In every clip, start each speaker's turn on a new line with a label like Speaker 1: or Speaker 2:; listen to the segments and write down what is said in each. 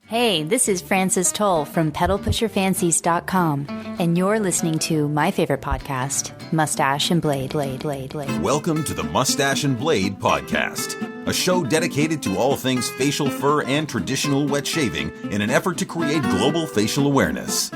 Speaker 1: Hey, this is Frances Toll from pedalpusherfancies.com, and you're listening to my favorite podcast, Moustache and Blade.
Speaker 2: Welcome to the Moustache and Blade podcast, a show dedicated to all things facial fur and traditional wet shaving in an effort to create global facial awareness.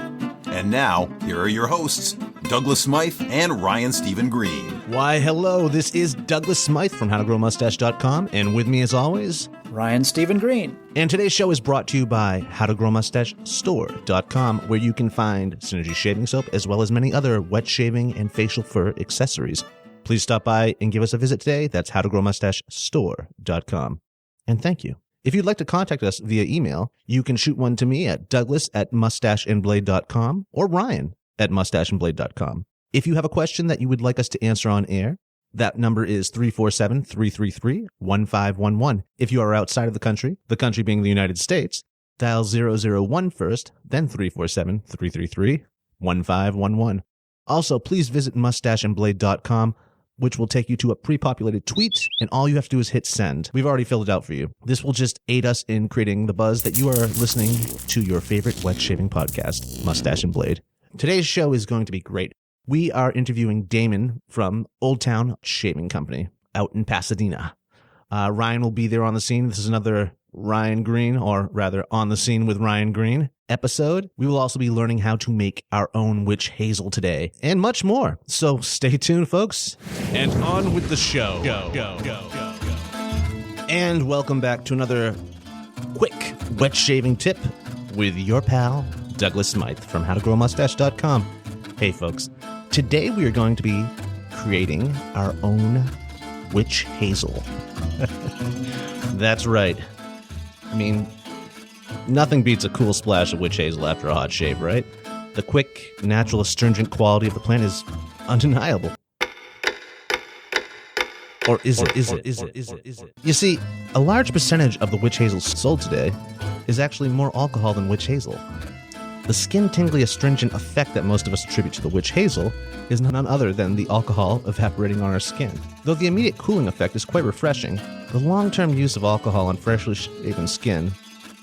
Speaker 2: And now, here are your hosts, Douglas Smythe and Ryan Stephen Green.
Speaker 3: Why, hello, this is Douglas Smythe from howtogrowmustache.com, and with me as always,
Speaker 4: Ryan Stephen Green.
Speaker 3: And today's show is brought to you by howtogrowmustachestore.com, where you can find Synergy shaving soap as well as many other wet shaving and facial fur accessories. Please stop by and give us a visit today. That's howtogrowmustachestore.com. And thank you. If you'd like to contact us via email, you can shoot one to me at douglas@mustacheandblade.com or ryan@mustacheandblade.com. If you have a question that you would like us to answer on air, that number is 347-333-1511. If you are outside of the country being the United States, dial 001 first, then 347-333-1511. Also, please visit mustacheandblade.com, which will take you to a pre-populated tweet, and all you have to do is hit send. We've already filled it out for you. This will just aid us in creating the buzz that you are listening to your favorite wet shaving podcast, Moustache and Blade. Today's show is going to be great. We are interviewing Damon from Old Town Shaving Company out in Pasadena. Ryan will be there on the scene. This is another Ryan Green, or rather on the scene with Ryan Green episode. We will also be learning how to make our own Witch Hazel today and much more. So stay tuned, folks. And on with the show. Go. And welcome back to another quick wet shaving tip with your pal, Douglas Smythe from howtogrowmustache.com. Hey, folks. Today we are going to be creating our own Witch Hazel. That's right. I mean, nothing beats a cool splash of Witch Hazel after a hot shave, right? The quick, natural, astringent quality of the plant is undeniable. Or is it? You see, a large percentage of the Witch Hazel sold today is actually more alcohol than Witch Hazel. The skin-tingly astringent effect that most of us attribute to the Witch Hazel is none other than the alcohol evaporating on our skin. Though the immediate cooling effect is quite refreshing, the long-term use of alcohol on freshly shaven skin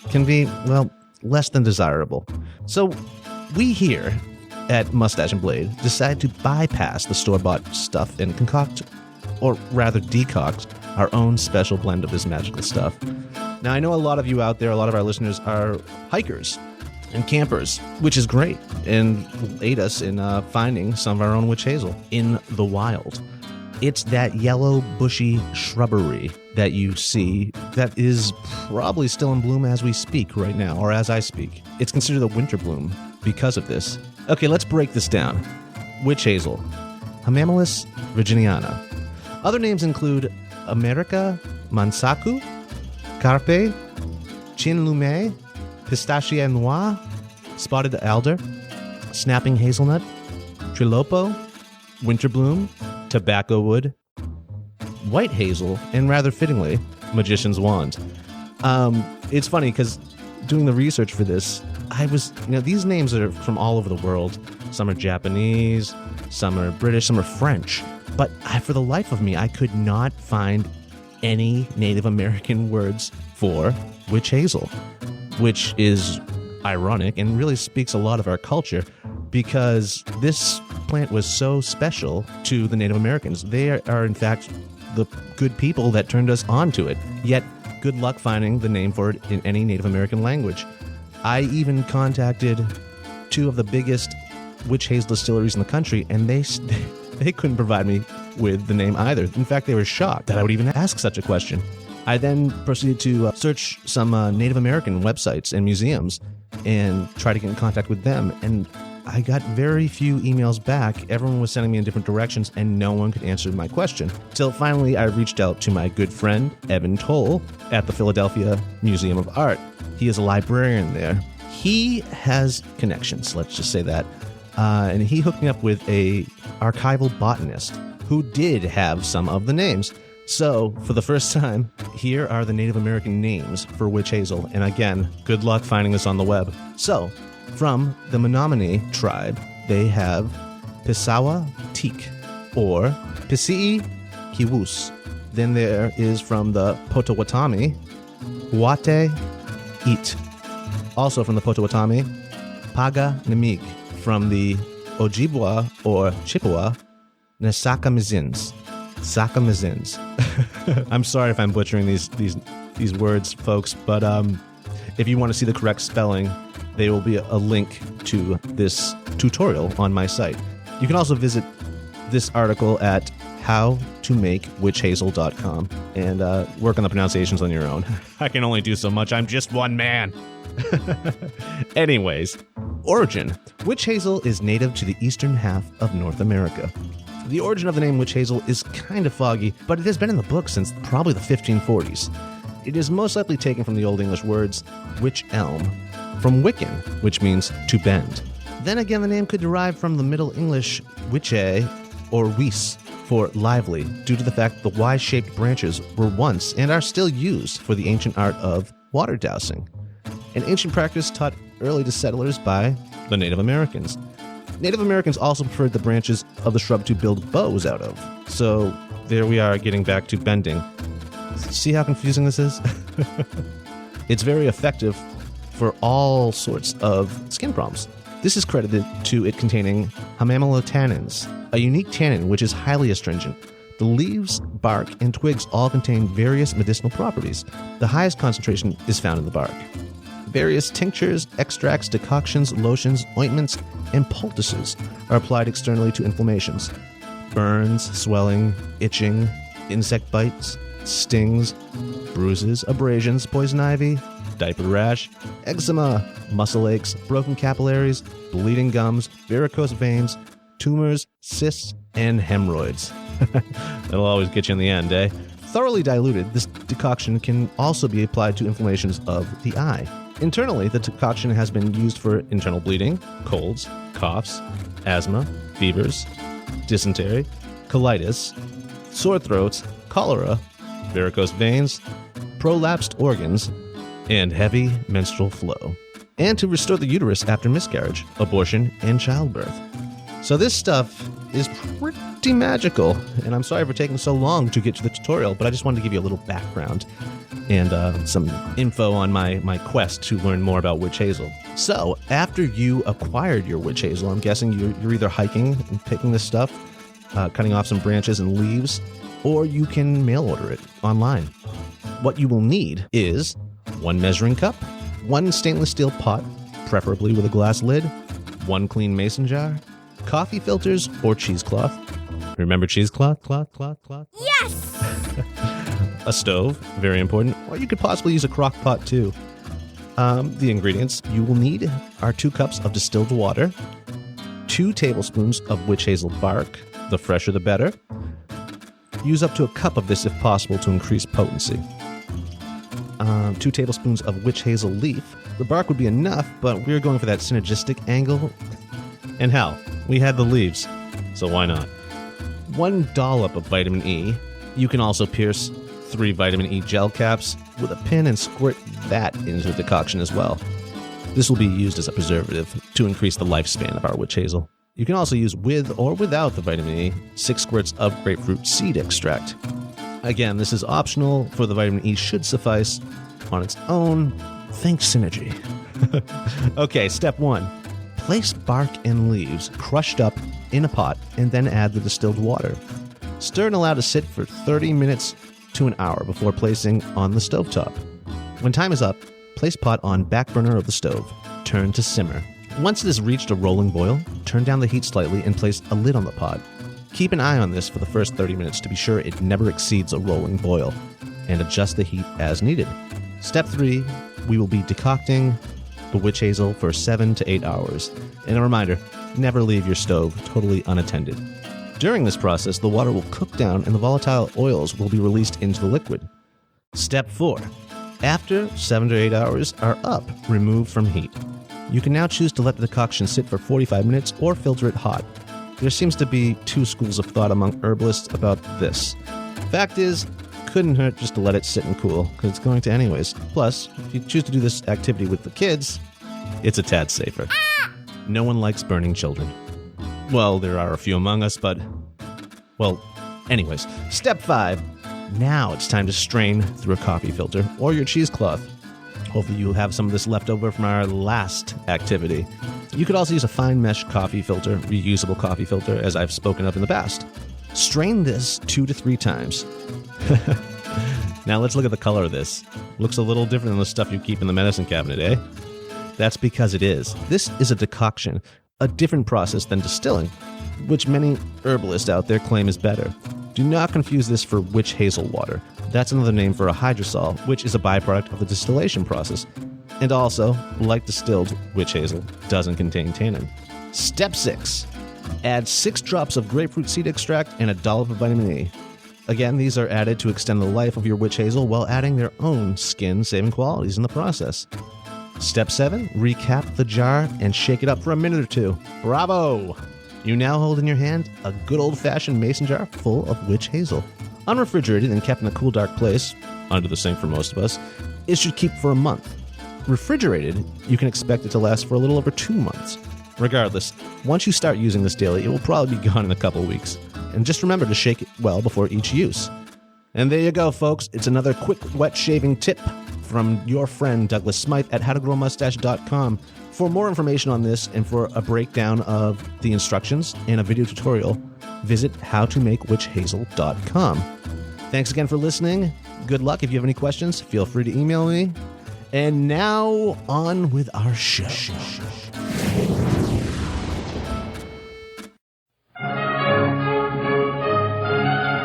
Speaker 3: can be, well, less than desirable. So we here at Moustache and Blade decide to bypass the store-bought stuff and concoct, or rather decoct, our own special blend of this magical stuff. Now, I know a lot of you out there, a lot of our listeners are hikers and campers, which is great, and will aid us in finding some of our own Witch Hazel in the wild. It's that yellow, bushy shrubbery that you see that is probably still in bloom as we speak right now, or as I speak. It's considered a winter bloom because of this. Okay, let's break this down. Witch Hazel, Hamamelis virginiana. Other names include America mansaku, Carpe, Chinlume, Pistachia Noir, Spotted Alder, Snapping Hazelnut, Trilopo, Winterbloom, Tobacco Wood, White Hazel, and rather fittingly, Magician's Wand. It's funny because doing the research for this, these names are from all over the world. Some are Japanese, some are British, some are French. But for the life of me, I could not find any Native American words for Witch Hazel, which is ironic and really speaks a lot of our culture because this plant was so special to the Native Americans. They are, in fact, the good people that turned us onto it. Yet, good luck finding the name for it in any Native American language. I even contacted two of the biggest Witch Hazel distilleries in the country, and they couldn't provide me with the name either. In fact, they were shocked that I would even ask such a question. I then proceeded to search some Native American websites and museums and try to get in contact with them. And I got very few emails back. Everyone was sending me in different directions, and no one could answer my question. Till finally, I reached out to my good friend, Evan Toll, at the Philadelphia Museum of Art. He is a librarian there. He has connections, let's just say that. And he hooked me up with a archival botanist who did have some of the names. So, for the first time, here are the Native American names for Witch Hazel. And again, good luck finding this on the web. So, from the Menominee tribe, they have Pisawa Teak, or Pisii Kiwus. Then there is from the Potawatomi, Huate Eat. Also from the Potawatomi, Paga Namig. From the Ojibwa or Chippewa, Nasakamizins. Sakamizins. I'm sorry if I'm butchering these words, folks, but if you want to see the correct spelling, there will be a link to this tutorial on my site. You can also visit this article at howtomakewitchhazel.com and work on the pronunciations on your own. I can only do so much. I'm just one man. Anyways, origin. Witch hazel is native to the eastern half of North America. The origin of the name witch hazel is kind of foggy, but it has been in the book since probably the 1540s. It is most likely taken from the Old English words witch elm, from Wiccan, which means to bend. Then again, the name could derive from the Middle English witche or wis for lively, due to the fact the Y-shaped branches were once and are still used for the ancient art of water dousing, an ancient practice taught early to settlers by the Native Americans. Native Americans also preferred the branches of the shrub to build bows out of. So there we are, getting back to bending. See how confusing this is? It's very effective for all sorts of skin problems. This is credited to it containing hamamelotannins, a unique tannin which is highly astringent. The leaves, bark, and twigs all contain various medicinal properties. The highest concentration is found in the bark. Various tinctures, extracts, decoctions, lotions, ointments, and poultices are applied externally to inflammations. Burns, swelling, itching, insect bites, stings, bruises, abrasions, poison ivy, diaper rash, eczema, muscle aches, broken capillaries, bleeding gums, varicose veins, tumors, cysts, and hemorrhoids. That'll always get you in the end, eh? Thoroughly diluted, this decoction can also be applied to inflammations of the eye. Internally, the decoction has been used for internal bleeding, colds, coughs, asthma, fevers, dysentery, colitis, sore throats, cholera, varicose veins, prolapsed organs, and heavy menstrual flow, and to restore the uterus after miscarriage, abortion, and childbirth. So this stuff is pretty magical, and I'm sorry for taking so long to get to the tutorial, but I just wanted to give you a little background and some info on my quest to learn more about witch hazel. So after you acquired your witch hazel, I'm guessing you're either hiking and picking this stuff, cutting off some branches and leaves, or you can mail order it online. What you will need is 1 measuring cup, 1 stainless steel pot, preferably with a glass lid, 1 clean mason jar, coffee filters or cheesecloth. Remember cheesecloth? Cloth?
Speaker 4: Yes!
Speaker 3: A stove, very important, or you could possibly use a crock pot too. The ingredients you will need are 2 cups of distilled water, 2 tablespoons of witch hazel bark, the fresher the better. Use up to a cup of this if possible to increase potency. 2 tablespoons of witch hazel leaf. The bark would be enough, but we're going for that synergistic angle. And hell, we had the leaves, so why not? 1 dollop of vitamin E. You can also pierce 3 vitamin E gel caps with a pin and squirt that into the decoction as well. This will be used as a preservative to increase the lifespan of our witch hazel. You can also use with or without the vitamin E 6 squirts of grapefruit seed extract. Again, this is optional, for the vitamin E should suffice on its own. Think synergy. Okay, step 1. Place bark and leaves crushed up in a pot and then add the distilled water. Stir and allow to sit for 30 minutes to an hour before placing on the stovetop. When time is up, place pot on back burner of the stove. Turn to simmer. Once it has reached a rolling boil, turn down the heat slightly and place a lid on the pot. Keep an eye on this for the first 30 minutes to be sure it never exceeds a rolling boil, and adjust the heat as needed. Step 3, we will be decocting the witch hazel for 7 to 8 hours. And a reminder, never leave your stove totally unattended. During this process, the water will cook down and the volatile oils will be released into the liquid. Step 4. After 7 to 8 hours are up, remove from heat. You can now choose to let the decoction sit for 45 minutes or filter it hot. There seems to be 2 schools of thought among herbalists about this. Fact is, couldn't hurt just to let it sit and cool, because it's going to anyways. Plus, if you choose to do this activity with the kids, it's a tad safer. No one likes burning children. Well, there are a few among us, but... Well, anyways. Step 5. Now it's time to strain through a coffee filter or your cheesecloth. Hopefully you'll have some of this left over from our last activity. You could also use a fine mesh coffee filter, reusable coffee filter, as I've spoken of in the past. Strain this 2 to 3 times. Now let's look at the color of this. Looks a little different than the stuff you keep in the medicine cabinet, eh? That's because it is. This is a decoction, a different process than distilling, which many herbalists out there claim is better. Do not confuse this for witch hazel water. That's another name for a hydrosol, which is a byproduct of the distillation process. And also, like distilled witch hazel, doesn't contain tannin. Step 6. Add 6 drops of grapefruit seed extract and a dollop of vitamin E. Again, these are added to extend the life of your witch hazel while adding their own skin-saving qualities in the process. Step 7. Recap the jar and shake it up for a minute or 2. Bravo! You now hold in your hand a good old-fashioned mason jar full of witch hazel. Unrefrigerated and kept in a cool, dark place, under the sink for most of us, it should keep for a month. Refrigerated, you can expect it to last for a little over 2 months. Regardless, once you start using this daily, it will probably be gone in a couple of weeks. And just remember to shake it well before each use. And there you go, folks. It's another quick wet shaving tip from your friend Douglas Smythe at howtogrowmustache.com. For more information on this and for a breakdown of the instructions and a video tutorial, visit howtomakewitchhazel.com. Thanks again for listening. Good luck. If you have any questions, feel free to email me. And now, on with our show.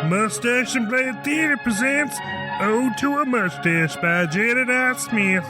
Speaker 4: Moustache and Blade Theater presents Ode to a Mustache by Jedediah Smith.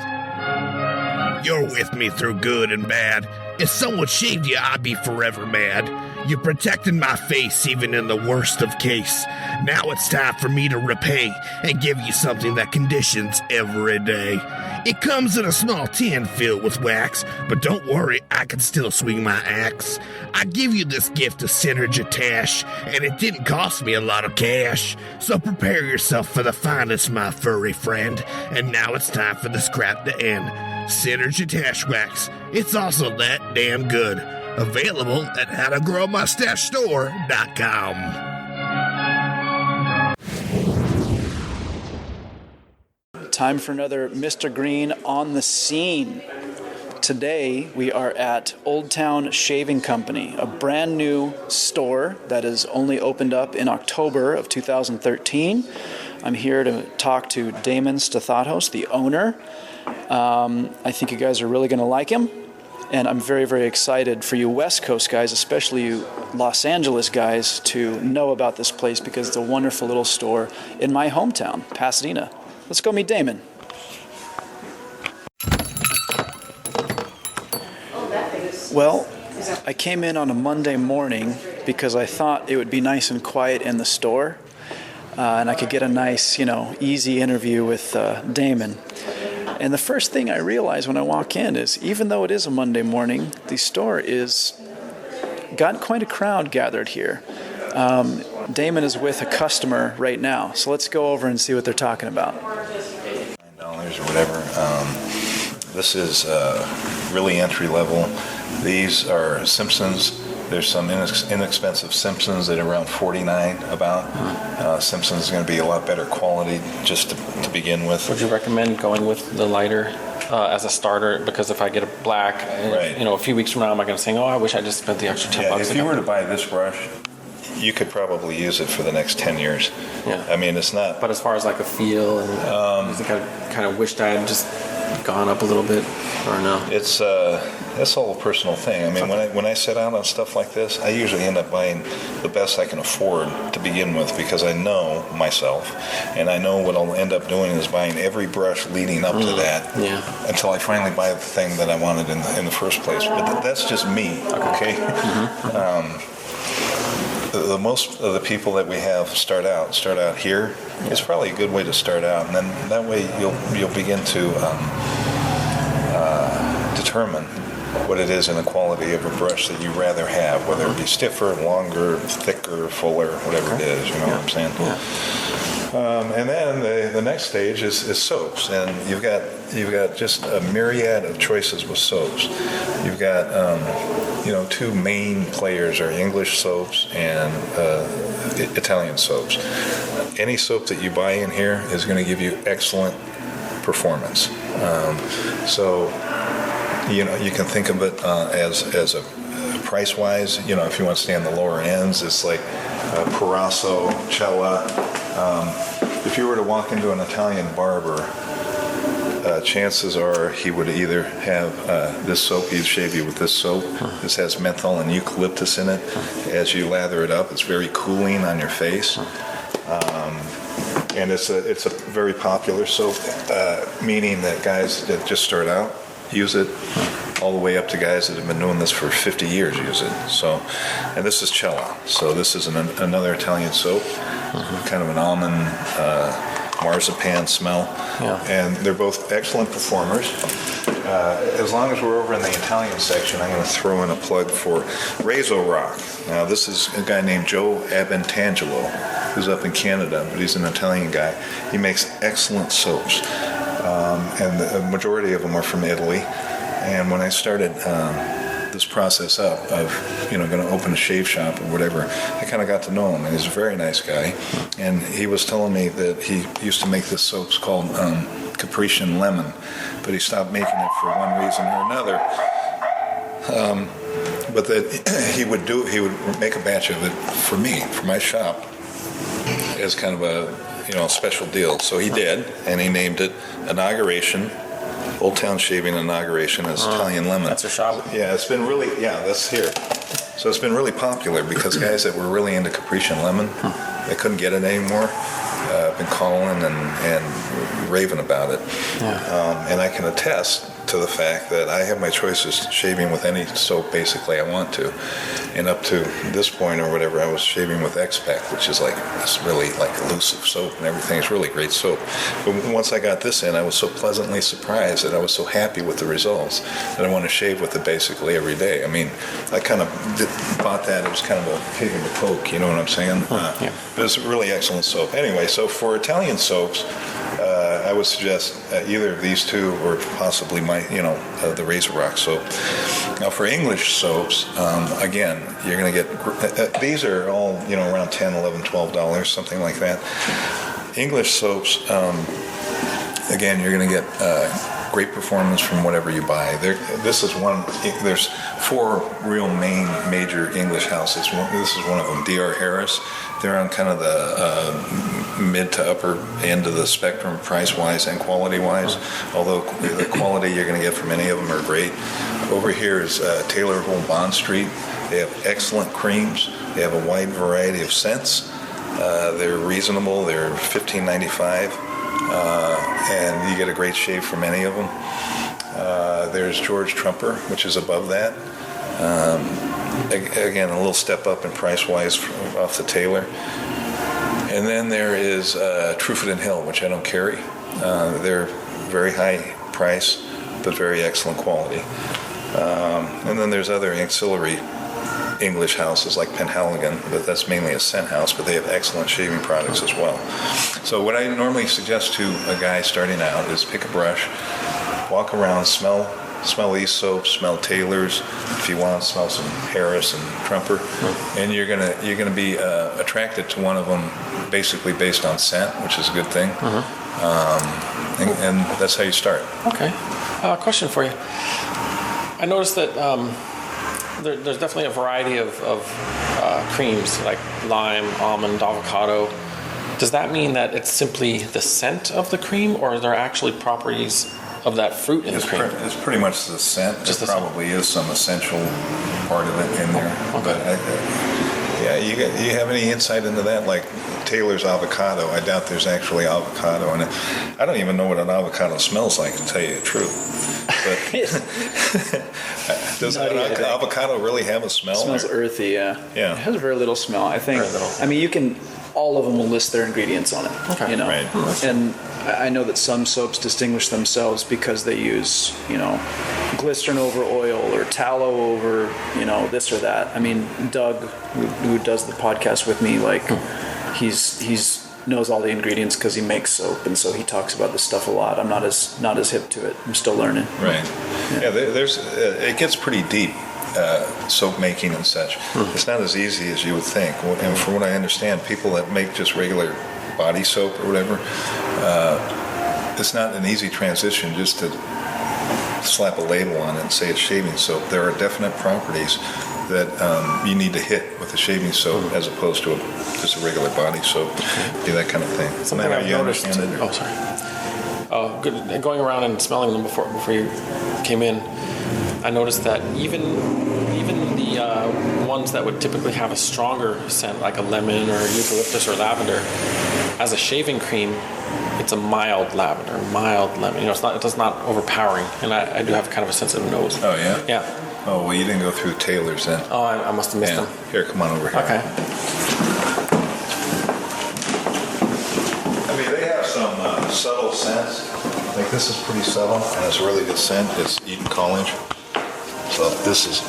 Speaker 5: You're with me through good and bad. If someone shaved you, I'd be forever mad. You protected my face even in the worst of case. Now it's time for me to repay and give you something that conditions every day. It comes in a small tin filled with wax, but don't worry, I can still swing my axe. I give you this gift of synergitash, and it didn't cost me a lot of cash. So prepare yourself for the finest, my furry friend. And now it's time for this crap to end. Synergitash wax. It's also that damn good. Available at howtogrowmustachestore.com.
Speaker 6: Time for another Mr. Green on the scene. Today we are at Old Town Shaving Company, a brand new store that is only opened up in October of 2013. I'm here to talk to Damon Stathatos, the owner. I think you guys are really going to like him, and I'm very, very excited for you West Coast guys, especially you Los Angeles guys, to know about this place because it's a wonderful little store in my hometown, Pasadena. Let's go meet Damon. Well, I came in on a Monday morning because I thought it would be nice and quiet in the store, and I could get a nice, easy interview with Damon. And the first thing I realized when I walk in is, even though it is a Monday morning, the store is got quite a crowd gathered here. Damon is with a customer right now, so let's go over and see what they're talking about.
Speaker 7: $9 or whatever. This is really entry level. These are Simpsons. There's some inexpensive Simpsons at around $49 about. Simpsons is going to be a lot better quality just to begin with.
Speaker 8: Would you recommend going with the lighter as a starter? Because if I get a black,
Speaker 7: right.
Speaker 8: A few weeks from now, am I going to say, I wish I just spent the extra $10?
Speaker 7: If you were to buy this brush, you could probably use it for the next 10 years.
Speaker 8: Yeah.
Speaker 7: I mean, it's not...
Speaker 8: But as far as like a feel, and I think I kind of wished I had just gone up a little bit, or no?
Speaker 7: It's that's all a personal thing. I mean, when I set out on stuff like this, I usually end up buying the best I can afford to begin with because I know myself, and I know what I'll end up doing is buying every brush leading up to that until I finally buy the thing that I wanted in the first place. But that's just me, okay? The most of the people that we have start out here. It's probably a good way to start out, and then that way you'll begin to determine what it is in the quality of a brush that you rather have, whether it be stiffer, longer, thicker, fuller, whatever it is. You know what I'm saying? Yeah. And then the next stage is soaps, and you've got just a myriad of choices with soaps. You've got two main players are English soaps and Italian soaps. Any soap that you buy in here is going to give you excellent performance. So, you know, you can think of it as a price-wise. You know, if you want to stay on the lower ends, it's like Parasso, Cella. If you were to walk into an Italian barber, chances are he would either have this soap, he'd shave you with this soap. This has menthol and eucalyptus in it. As you lather it up, it's very cooling on your face. And it's a very popular soap, meaning that guys that just start out use it, all the way up to guys that have been doing this for 50 years use it. So, and this is Cella. So this is another Italian soap, kind of an almond marzipan smell. Yeah. And they're both excellent performers. As long as we're over in the Italian section, I'm going to throw in a plug for Razor Rock. Now, this is a guy named Joe Abentangelo, who's up in Canada, but he's an Italian guy. He makes excellent soaps, and the majority of them are from Italy. And when I started this process up of, you know, going to open a shave shop or whatever, I kind of got to know him, and he's a very nice guy. And he was telling me that he used to make this soaps called Caprician Lemon, but he stopped making it for one reason or another. But that he would make a batch of it for me, for my shop, as kind of a, you know, special deal. So he did, and he named it Inauguration. Old Town Shaving Inauguration as Italian Lemon.
Speaker 8: That's a shop.
Speaker 7: Yeah, it's been really, that's here. So it's been really popular because guys that were really into Caprician Lemon, they couldn't get it anymore. Been calling and raving about it. Yeah. And I can attest to the fact that I have my choices shaving with any soap basically I want to. And up to this point or whatever, I was shaving with X-Pac, which is like this really like elusive soap and everything. It's really great soap. But once I got this in, I was so pleasantly surprised that I was so happy with the results that I want to shave with it basically every day. I mean, I kind of thought that it was kind of a pig in the poke, you know what I'm saying? Yeah. But it's a really excellent soap. Anyway, so for Italian soaps, I would suggest either of these two or possibly the Razor Rock soap. Now for English soaps, again, you're going to get, these are all, you know, around $10, $11, $12, something like that. English soaps, again, you're going to get great performance from whatever you buy. This is one. There's four real major English houses. This is one of them, D.R. Harris. They're on kind of the mid to upper end of the spectrum, price-wise and quality-wise. Although the quality you're going to get from any of them are great. Over here is Taylor Hole Bond Street. They have excellent creams. They have a wide variety of scents. They're reasonable. They're $15.95. And you get a great shave from any of them. There's George Trumper, which is above that. Again, a little step up in price-wise off the Taylor. And then there is Trufford and Hill, which I don't carry. They're very high price, but very excellent quality. And then there's other ancillary English houses like Penhaligon, but that's mainly a scent house, but they have excellent shaving products as well. So what I normally suggest to a guy starting out is pick a brush, walk around, smell these soaps, smell Taylor's, if you want, smell some Harris and Trumper, and you're gonna be attracted to one of them basically based on scent, which is a good thing. And that's how you start.
Speaker 8: Okay. Question for you. I noticed that there's definitely a variety of creams like lime, almond, avocado. Does that mean that it's simply the scent of the cream, or are there actually properties of that fruit in the cream?
Speaker 7: It's pretty much the scent. There probably is some essential part of it in there. Okay. But you have any insight into that? Like Taylor's avocado, I doubt there's actually avocado in it. I don't even know what an avocado smells like, to tell you the truth. But does avocado really have a smell?
Speaker 6: It smells earthy, yeah.
Speaker 7: Yeah.
Speaker 6: It has very little smell, I think. I mean, all of them will list their ingredients on it. Okay. You know? Right. And I know that some soaps distinguish themselves because they use, glycerin over oil or tallow over, this or that. I mean, Doug, who does the podcast with me, he's knows all the ingredients because he makes soap, and so he talks about this stuff a lot. I'm not as hip to it. I'm still learning.
Speaker 7: Right. Yeah. There's it gets pretty deep. Soap making and such. It's not as easy as you would think. And from what I understand, people that make just regular body soap or whatever, it's not an easy transition just to slap a label on it and say it's shaving soap. There are definite properties that you need to hit with the shaving soap as opposed to just a regular body soap. Do that kind of thing.
Speaker 8: Something I've noticed. Oh, sorry. Good. Going around and smelling them before you came in, I noticed that even the ones that would typically have a stronger scent, like a lemon or eucalyptus or lavender, as a shaving cream, it's a mild lavender, mild lemon. It does not overpowering, and I do have kind of a sensitive nose.
Speaker 7: Oh yeah.
Speaker 8: Yeah.
Speaker 7: Oh well, you didn't go through Taylor's then.
Speaker 8: Oh, I must have missed them.
Speaker 7: Here, come on over here.
Speaker 8: Okay.
Speaker 7: I mean, they have some subtle scents. Like this is pretty subtle, and it's a really good scent. It's Eton College. So this is.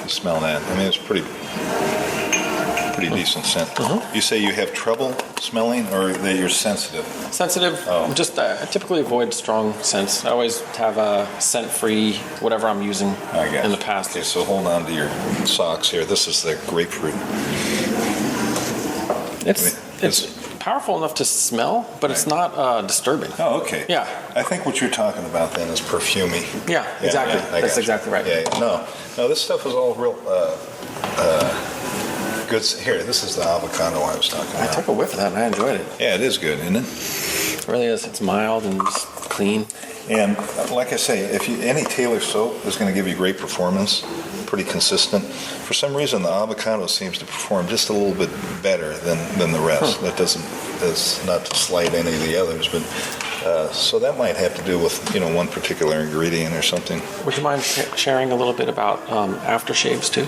Speaker 7: You smell that? I mean, it's pretty decent scent. You say you have trouble smelling, or that you're sensitive?
Speaker 8: Sensitive.
Speaker 7: Oh.
Speaker 8: Just I typically avoid strong scents. I always have a scent-free whatever I'm using in the past.
Speaker 7: Okay, so hold on to your socks here. This is the grapefruit.
Speaker 8: It's powerful enough to smell, but it's not disturbing.
Speaker 7: Oh, okay.
Speaker 8: Yeah.
Speaker 7: I think what you're talking about then is perfumey.
Speaker 8: Yeah, exactly. That's exactly right.
Speaker 7: Yeah. No, this stuff is all real good. Here, this is the avocado I was talking about.
Speaker 8: I took a whiff of that and I enjoyed it.
Speaker 7: Yeah, it is good, isn't it?
Speaker 8: It really is. It's mild and just clean.
Speaker 7: And like I say, any Taylor soap is going to give you great performance, pretty consistent. For some reason, the avocado seems to perform just a little bit better than the rest. That's not to slight any of the others, but so that might have to do with one particular ingredient or something.
Speaker 8: Would you mind sharing a little bit about aftershaves too?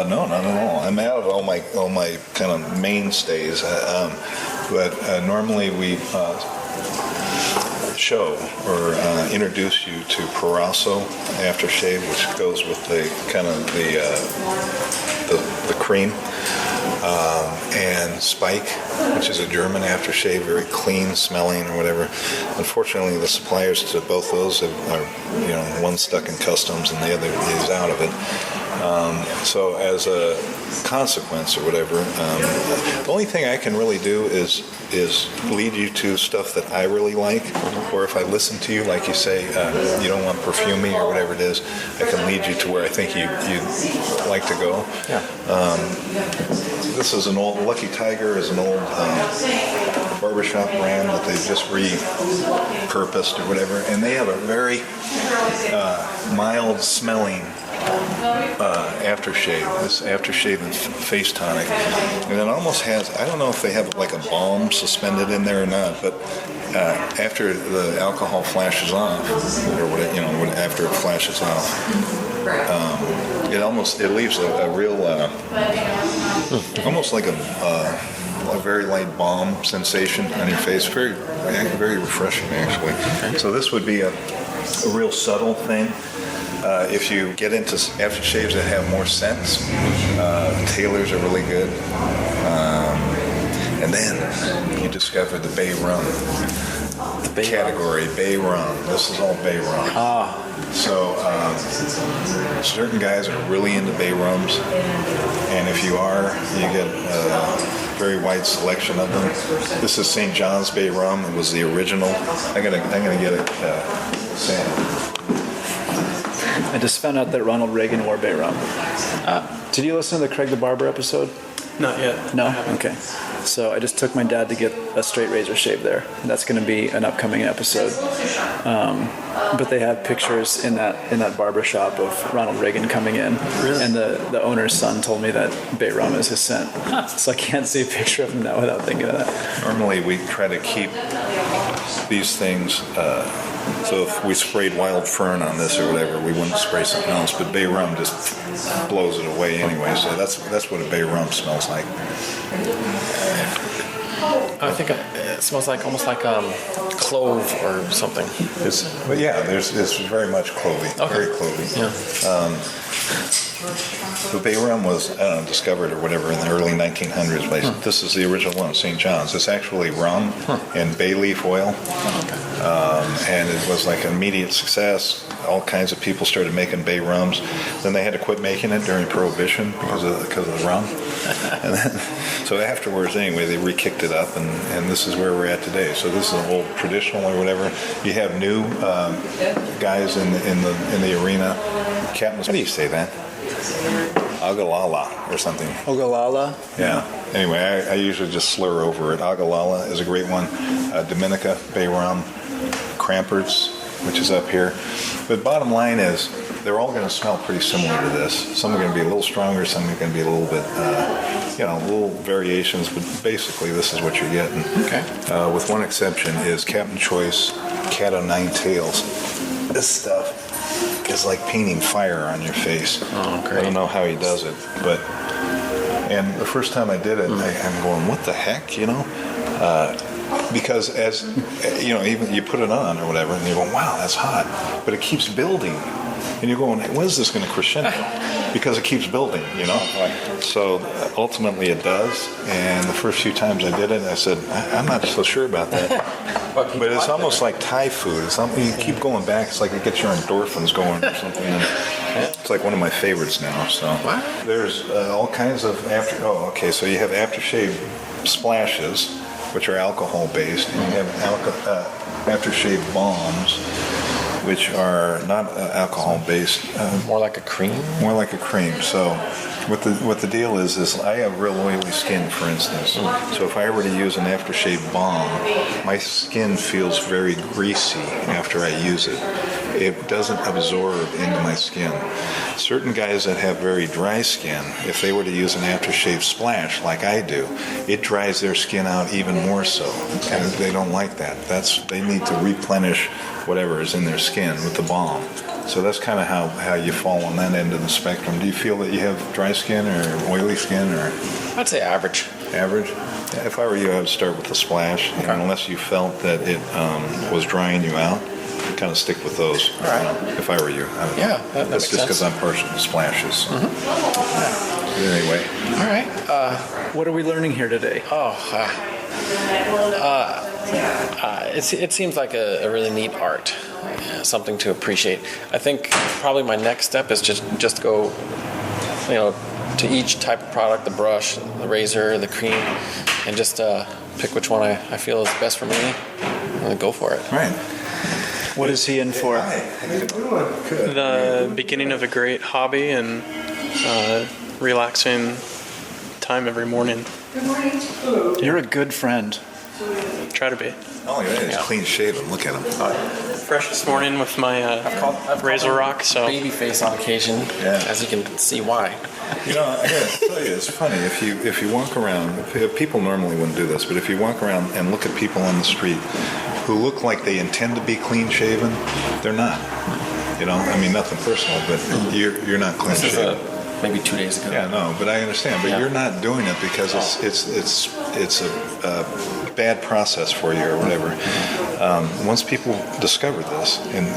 Speaker 7: No, not at all. I'm out of all my kind of mainstays, but normally we show or introduce you to Parasso aftershave, which goes with the kind of the cream, and Spike, which is a German aftershave, very clean smelling or whatever. Unfortunately, the suppliers to both those are one stuck in customs and the other is out of it. So as a consequence or whatever, the only thing I can really do is lead you to stuff that I really like, or if I listen to you, like you say, you don't want perfumey or whatever it is, I can lead you to where I think you'd like to go.
Speaker 8: Yeah.
Speaker 7: This is an old, Lucky Tiger is an old barbershop brand that they've just repurposed or whatever, and they have a very mild smelling aftershave. This aftershave and face tonic, and it almost has, I don't know if they have like a balm suspended in there or not, but after the alcohol flashes off, or after it flashes off, it leaves a real almost like a very light balm sensation on your face. Very, very refreshing actually. So this would be a real subtle thing. If you get into aftershaves that have more scents, Taylor's are really good. And then you discover the Bay Rum category. Bay Rum. This is all Bay Rum. So certain guys are really into Bay Rums, and if you are, you get a very wide selection of them. This is St. John's Bay Rum. It was the original. I'm gonna get a sample.
Speaker 6: I just found out that Ronald Reagan wore Bay Rum. Did you listen to the Craig the Barber episode?
Speaker 9: Not yet.
Speaker 6: No? Okay. So I just took my dad to get a straight razor shave there. And that's going to be an upcoming episode. But they have pictures in that barber shop of Ronald Reagan coming in.
Speaker 9: Really?
Speaker 6: And the owner's son told me that Bay Rum is his scent. So I can't see a picture of him now without thinking of that.
Speaker 7: Normally we try to keep these things, so if we sprayed wild fern on this or whatever, we wouldn't spray something else, but Bay Rum just blows it away anyway, so that's what a Bay Rum smells like.
Speaker 8: I think it smells like almost like clove or something.
Speaker 7: It's very much clovey, very clovey.
Speaker 8: Yeah.
Speaker 7: The bay rum was, I don't know, discovered or whatever in the early 1900s. But this is the original one, St. John's. It's actually rum and bay leaf oil. And it was like an immediate success. All kinds of people started making bay rums. Then they had to quit making it during Prohibition because of the rum. And then, so afterwards, anyway, they re-kicked it up, and this is where we're at today. So this is an old traditional or whatever. You have new guys in the arena. Captains, how do you say that? Agalala or something.
Speaker 6: Ogallala?
Speaker 7: Yeah. Anyway, I usually just slur over it. Agalala is a great one. Dominica, Bay Rum, Cramperts, which is up here. But bottom line is, they're all going to smell pretty similar to this. Some are going to be a little stronger, some are going to be a little bit, little variations, but basically this is what you're getting.
Speaker 8: Okay.
Speaker 7: With one exception is Captain Choice Cat o' Nine Tails. This stuff is like painting fire on your face.
Speaker 8: Oh, great.
Speaker 7: I don't know how he does it, and the first time I did it, I'm going, what the heck, because as, even you put it on or whatever, and you're going, wow, that's hot, but it keeps building. And you're going, when is this going to crescendo? Because it keeps building, So ultimately it does. And the first few times I did it, I said, I'm not so sure about that. But it's almost like Thai food. It's something you keep going back. It's like it gets your endorphins going or something. And it's like one of my favorites now. So there's all kinds of so you have aftershave splashes, which are alcohol based, and you have aftershave bombs, which are not alcohol-based.
Speaker 8: More like a cream?
Speaker 7: More like a cream. So what the deal is I have real oily skin, for instance. So if I were to use an aftershave balm, my skin feels very greasy after I use it. It doesn't absorb into my skin. Certain guys that have very dry skin, if they were to use an aftershave splash like I do, it dries their skin out even more so. And they don't like that. They need to replenish whatever is in their skin with the balm. So that's kind of how you fall on that end of the spectrum. Do you feel that you have dry skin or oily skin? Or
Speaker 8: I'd say average.
Speaker 7: Average? Yeah, if I were you, I would start with the splash. Okay. And unless you felt that it was drying you out, kind of stick with those.
Speaker 8: All right.
Speaker 7: If I were you. I don't know.
Speaker 8: Yeah, that
Speaker 7: that's
Speaker 8: makes
Speaker 7: just because
Speaker 8: sense.
Speaker 7: I'm partial to splashes.
Speaker 8: Mm-hmm.
Speaker 7: Anyway.
Speaker 8: All right.
Speaker 6: What are we learning here today?
Speaker 8: It seems like a really neat art, something to appreciate. I think probably my next step is just go, to each type of product, the brush, the razor, the cream, and just pick which one I feel is best for me, and go for it.
Speaker 7: Right.
Speaker 6: What is he in for?
Speaker 9: The beginning of a great hobby and relaxing time every morning.
Speaker 6: Good morning. You're a good friend.
Speaker 9: Try to be.
Speaker 7: Oh, yeah, he's clean shaven. Look at him.
Speaker 9: Fresh this morning with my
Speaker 8: I've
Speaker 9: razor rock. So
Speaker 8: baby face on occasion, as you can see why.
Speaker 7: I gotta tell you, it's funny. If you walk around, people normally wouldn't do this, but if you walk around and look at people on the street who look like they intend to be clean shaven, they're not. Nothing personal, but you're not clean shaven.
Speaker 8: Maybe 2 days ago.
Speaker 7: Yeah, no, but I understand. But you're not doing it because it's a bad process for you or whatever. Once people discover this, and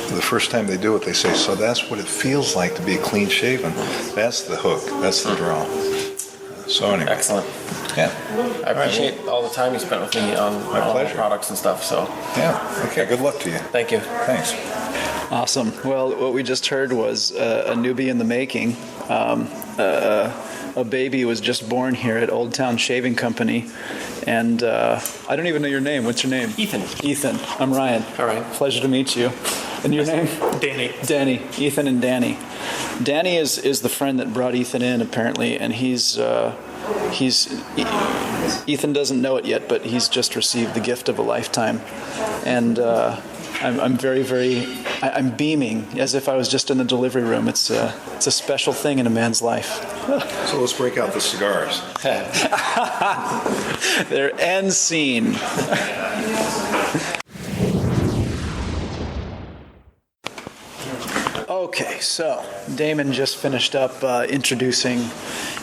Speaker 7: the first time they do it, they say, "So that's what it feels like to be clean shaven." That's the hook. That's the draw. So anyway,
Speaker 8: excellent.
Speaker 7: Yeah,
Speaker 8: I appreciate all the time you spent with me on all the products and stuff. So
Speaker 7: yeah, okay. Good luck to you.
Speaker 8: Thank you.
Speaker 7: Thanks.
Speaker 6: Awesome. Well, what we just heard was a newbie in the making. A baby was just born here at Old Town Shaving Company. And I don't even know your name. What's your name?
Speaker 8: Ethan.
Speaker 6: Ethan. I'm Ryan.
Speaker 8: All right.
Speaker 6: Pleasure to meet you. And your name?
Speaker 9: Danny.
Speaker 6: Danny. Ethan and Danny. Danny is the friend that brought Ethan in, apparently, and Ethan doesn't know it yet, but he's just received the gift of a lifetime. And I'm very, very, I'm beaming as if I was just in the delivery room. It's a special thing in a man's life.
Speaker 7: So let's break out the cigars.
Speaker 6: Their end scene. Okay, so Damon just finished up introducing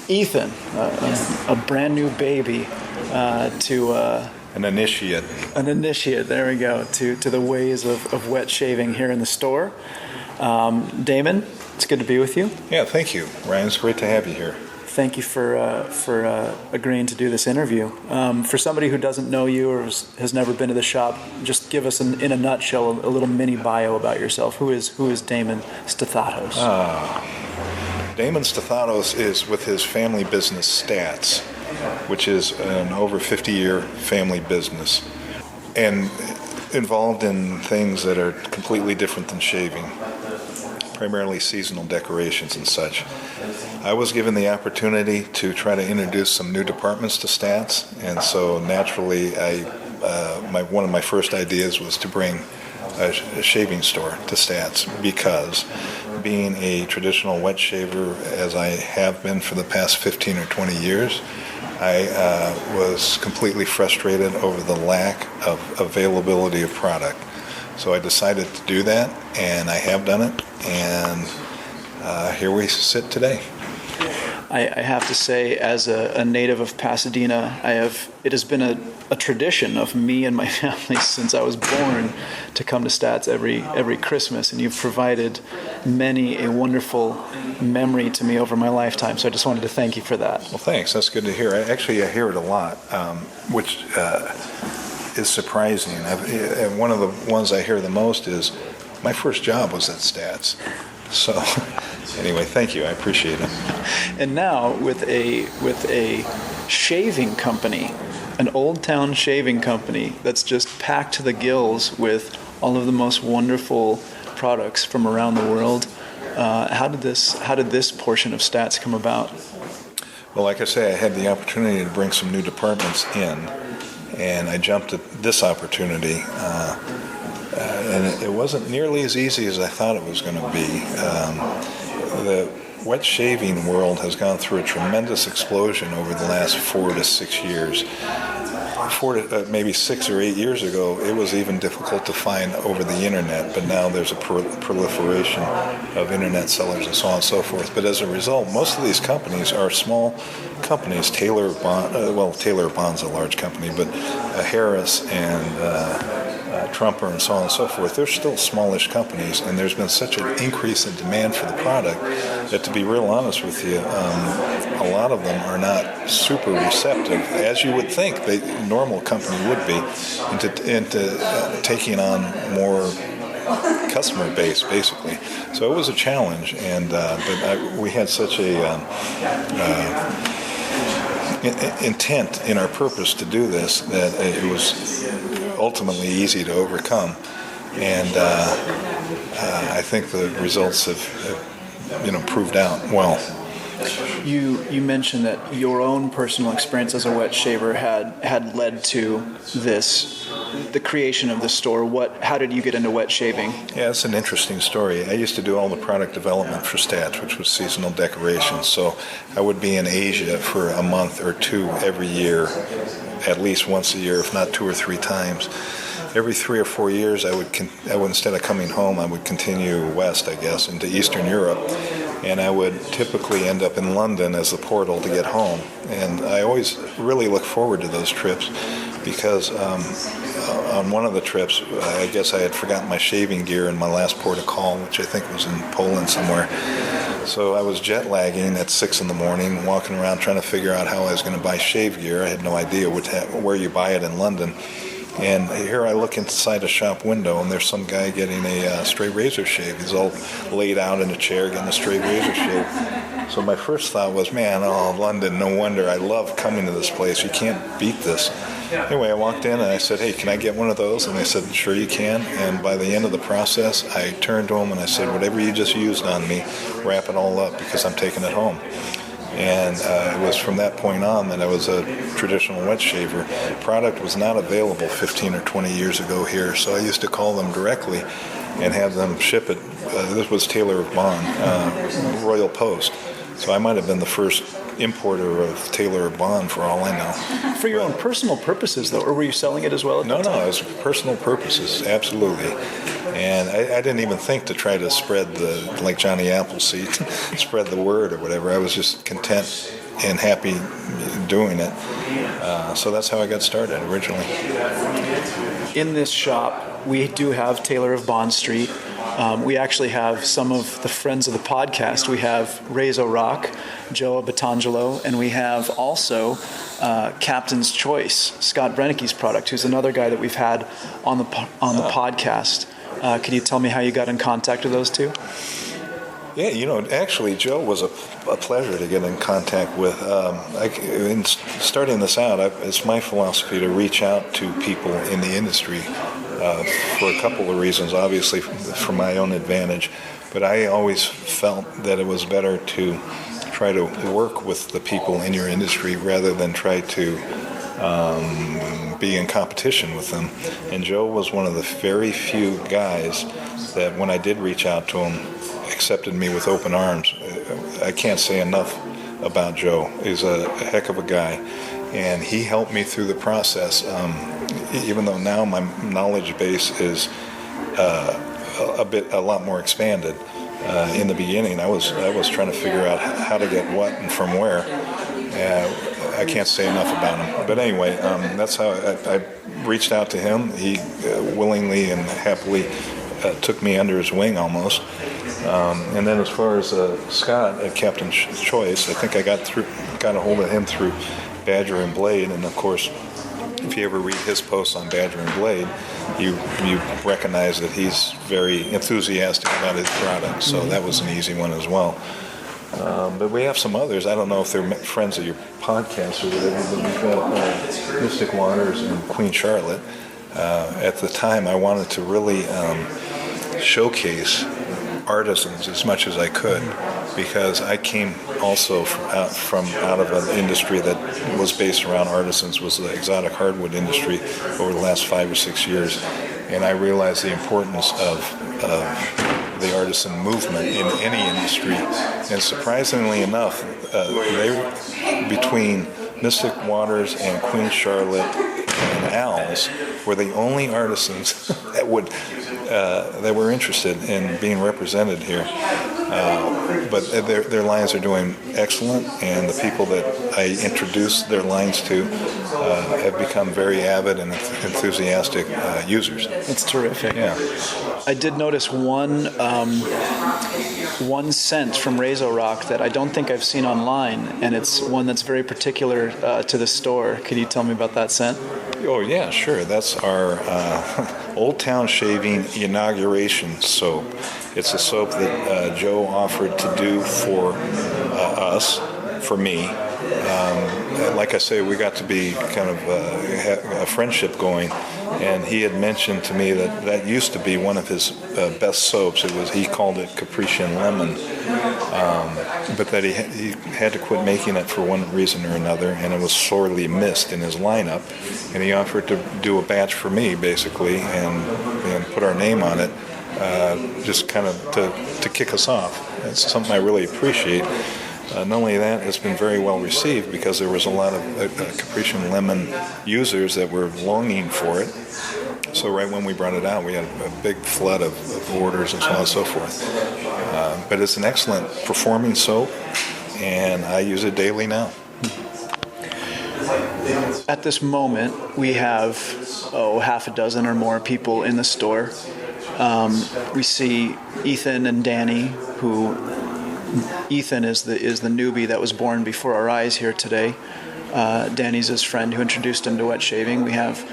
Speaker 6: Ethan, a brand new baby, to
Speaker 7: An initiate.
Speaker 6: An initiate, there we go, to the ways of wet shaving here in the store. Damon, it's good to be with you.
Speaker 7: Yeah, thank you, Ryan. It's great to have you here.
Speaker 6: Thank you for agreeing to do this interview. For somebody who doesn't know you or has never been to the shop, just give us, in a nutshell, a little mini bio about yourself. Who is Damon Stathatos?
Speaker 7: Damon Stathatos is with his family business Stats, which is an over 50-year family business, and involved in things that are completely different than shaving, primarily seasonal decorations and such. I was given the opportunity to try to introduce some new departments to Stats, and so naturally one of my first ideas was to bring a shaving store to Stats, because being a traditional wet shaver, as I have been for the past 15 or 20 years, I was completely frustrated over the lack of availability of product. So I decided to do that, and I have done it, and here we sit today.
Speaker 6: I have to say, as a native of Pasadena, it has been a tradition of me and my family since I was born to come to Stats every Christmas, and you've provided many a wonderful memory to me over my lifetime. So I just wanted to thank you for that.
Speaker 7: Well, thanks. That's good to hear. I hear it a lot, which is surprising. One of the ones I hear the most is, my first job was at Stats. So, anyway, thank you. I appreciate it.
Speaker 6: And now with a shaving company, an Old Town shaving company that's just packed to the gills with all of the most wonderful products from around the world. How did this portion of Stats come about?
Speaker 7: Well, like I say, I had the opportunity to bring some new departments in, and I jumped at this opportunity. And it wasn't nearly as easy as I thought it was going to be. The wet shaving world has gone through a tremendous explosion over the last 4 to 6 years. Maybe 6 or 8 years ago, it was even difficult to find over the internet, but now there's a proliferation of internet sellers and so on and so forth. But as a result, most of these companies are small companies. Taylor Bond's a large company, but Harris and Trumper and so on and so forth, they're still smallish companies, and there's been such an increase in demand for the product that, to be real honest with you, a lot of them are not super receptive, as you would think a normal company would be, into taking on more customer base, basically. So it was a challenge, and we had such a intent in our purpose to do this that it was ultimately easy to overcome, and I think the results have proved out well.
Speaker 6: You mentioned that your own personal experience as a wet shaver had led to the creation of the store. How did you get into wet shaving?
Speaker 7: Yeah, it's an interesting story. I used to do all the product development for Stats, which was seasonal decorations. So I would be in Asia for a month or two every year, at least once a year, if not 2 or 3 times. Every 3 or 4 years, I would instead of coming home, I would continue west, I guess, into Eastern Europe, and I would typically end up in London as the portal to get home. And I always really look forward to those trips, because on one of the trips, I guess I had forgotten my shaving gear in my last port of call, which I think was in Poland somewhere. So I was jet lagging at 6 in the morning, walking around trying to figure out how I was going to buy shave gear. I had no idea where you buy it in London. And here I look inside a shop window, and there's some guy getting a straight razor shave. He's all laid out in a chair getting a straight razor shave. So my first thought was, London, no wonder. I love coming to this place. You can't beat this. Anyway, I walked in and I said, hey, can I get one of those? And they said, sure you can. And by the end of the process, I turned to them and I said, whatever you just used on me, wrap it all up, because I'm taking it home. And it was from that point on that I was a traditional wet shaver. Product was not available 15 or 20 years ago here, so I used to call them directly and have them ship it. This was Taylor Bond, Royal Post. So I might have been the first importer of Taylor Bond, for all I know.
Speaker 6: For your own personal purposes, though, or were you selling it as well?
Speaker 7: No, it was for personal purposes, absolutely. And I didn't even think to try to spread like Johnny Appleseed, spread the word or whatever. I was just content and happy doing it. So that's how I got started originally.
Speaker 6: In this shop, we do have Taylor of Bond Street. We actually have some of the friends of the podcast. We have Rezo Rock, Joe Batangelo, and we have also Captain's Choice, Scott Brennicke's product, who's another guy that we've had on the podcast. Could you tell me how you got in contact with those two?
Speaker 7: Yeah, actually, Joe was a pleasure to get in contact with. In starting this out, it's my philosophy to reach out to people in the industry for a couple of reasons. Obviously, for my own advantage, but I always felt that it was better to try to work with the people in your industry rather than try to be in competition with them. And Joe was one of the very few guys that, when I did reach out to him, accepted me with open arms. I can't say enough about Joe. He's a heck of a guy, and he helped me through the process. Even though now my knowledge base is a lot more expanded. In the beginning, I was trying to figure out how to get what and from where. I can't say enough about him. But anyway, that's how I reached out to him. He willingly and happily took me under his wing almost. And then as far as Scott at Captain's Choice, I think I got a hold of him through Badger and Blade. And of course, if you ever read his posts on Badger and Blade, you recognize that he's very enthusiastic about his product. So that was an easy one as well. But we have some others. I don't know if they're friends of your podcast or whatever, but we've got Mystic Waters and Queen Charlotte. At the time, I wanted to really showcase artisans as much as I could, because I came also from out of an industry that was based around artisans, was the exotic hardwood industry over the last 5 or 6 years, and I realized the importance of the artisan movement in any industry. And surprisingly enough, between Mystic Waters and Queen Charlotte and Owls were the only artisans that were interested in being represented here. But their lines are doing excellent, and the people that I introduced their lines to have become very avid and enthusiastic users.
Speaker 6: It's terrific.
Speaker 7: Yeah.
Speaker 6: I did notice one scent from Rezo Rock that I don't think I've seen online, and it's one that's very particular to the store. Could you tell me about that scent?
Speaker 7: Oh, yeah, sure. That's our Old Town Shaving Inauguration soap. It's a soap that Joe offered to do for us, for me. Like I say, we got to be kind of a friendship going, and he had mentioned to me that used to be one of his best soaps. He called it Caprician Lemon, but that he had to quit making it for one reason or another, and it was sorely missed in his lineup. And he offered to do a batch for me, basically, and put our name on it, just kind of to kick us off. It's something I really appreciate. Not only that, it's been very well received because there was a lot of Caprician Lemon users that were longing for it. So right when we brought it out, we had a big flood of orders and so on and so forth. But it's an excellent performing soap, and I use it daily now.
Speaker 6: At this moment, we have half a dozen or more people in the store. We see Ethan and Danny, who Ethan is the newbie that was born before our eyes here today. Danny's his friend who introduced him to wet shaving. We have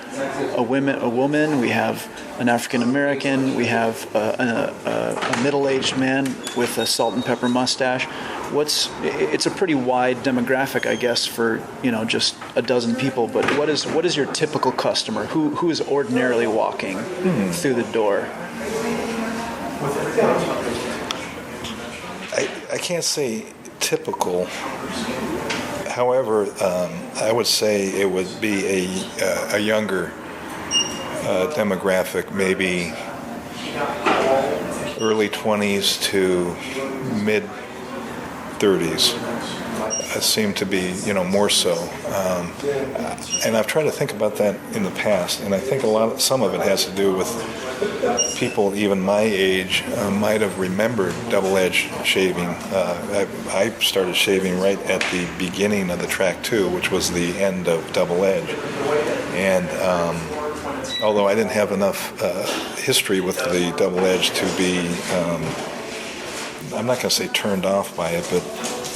Speaker 6: a woman, we have an African American, we have a middle-aged man with a salt and pepper mustache. It's a pretty wide demographic, I guess, for just a dozen people. But what is your typical customer? Who is ordinarily walking through the door?
Speaker 7: I can't say typical. However, I would say it would be a younger demographic, maybe early 20s to mid 30s. Seem to be, more so. And I've tried to think about that in the past, and I think some of it has to do with people even my age might have remembered double-edge shaving. I started shaving right at the beginning of the track 2, which was the end of double edge. And although I didn't have enough history with the double edge to be, I'm not going to say turned off by it, but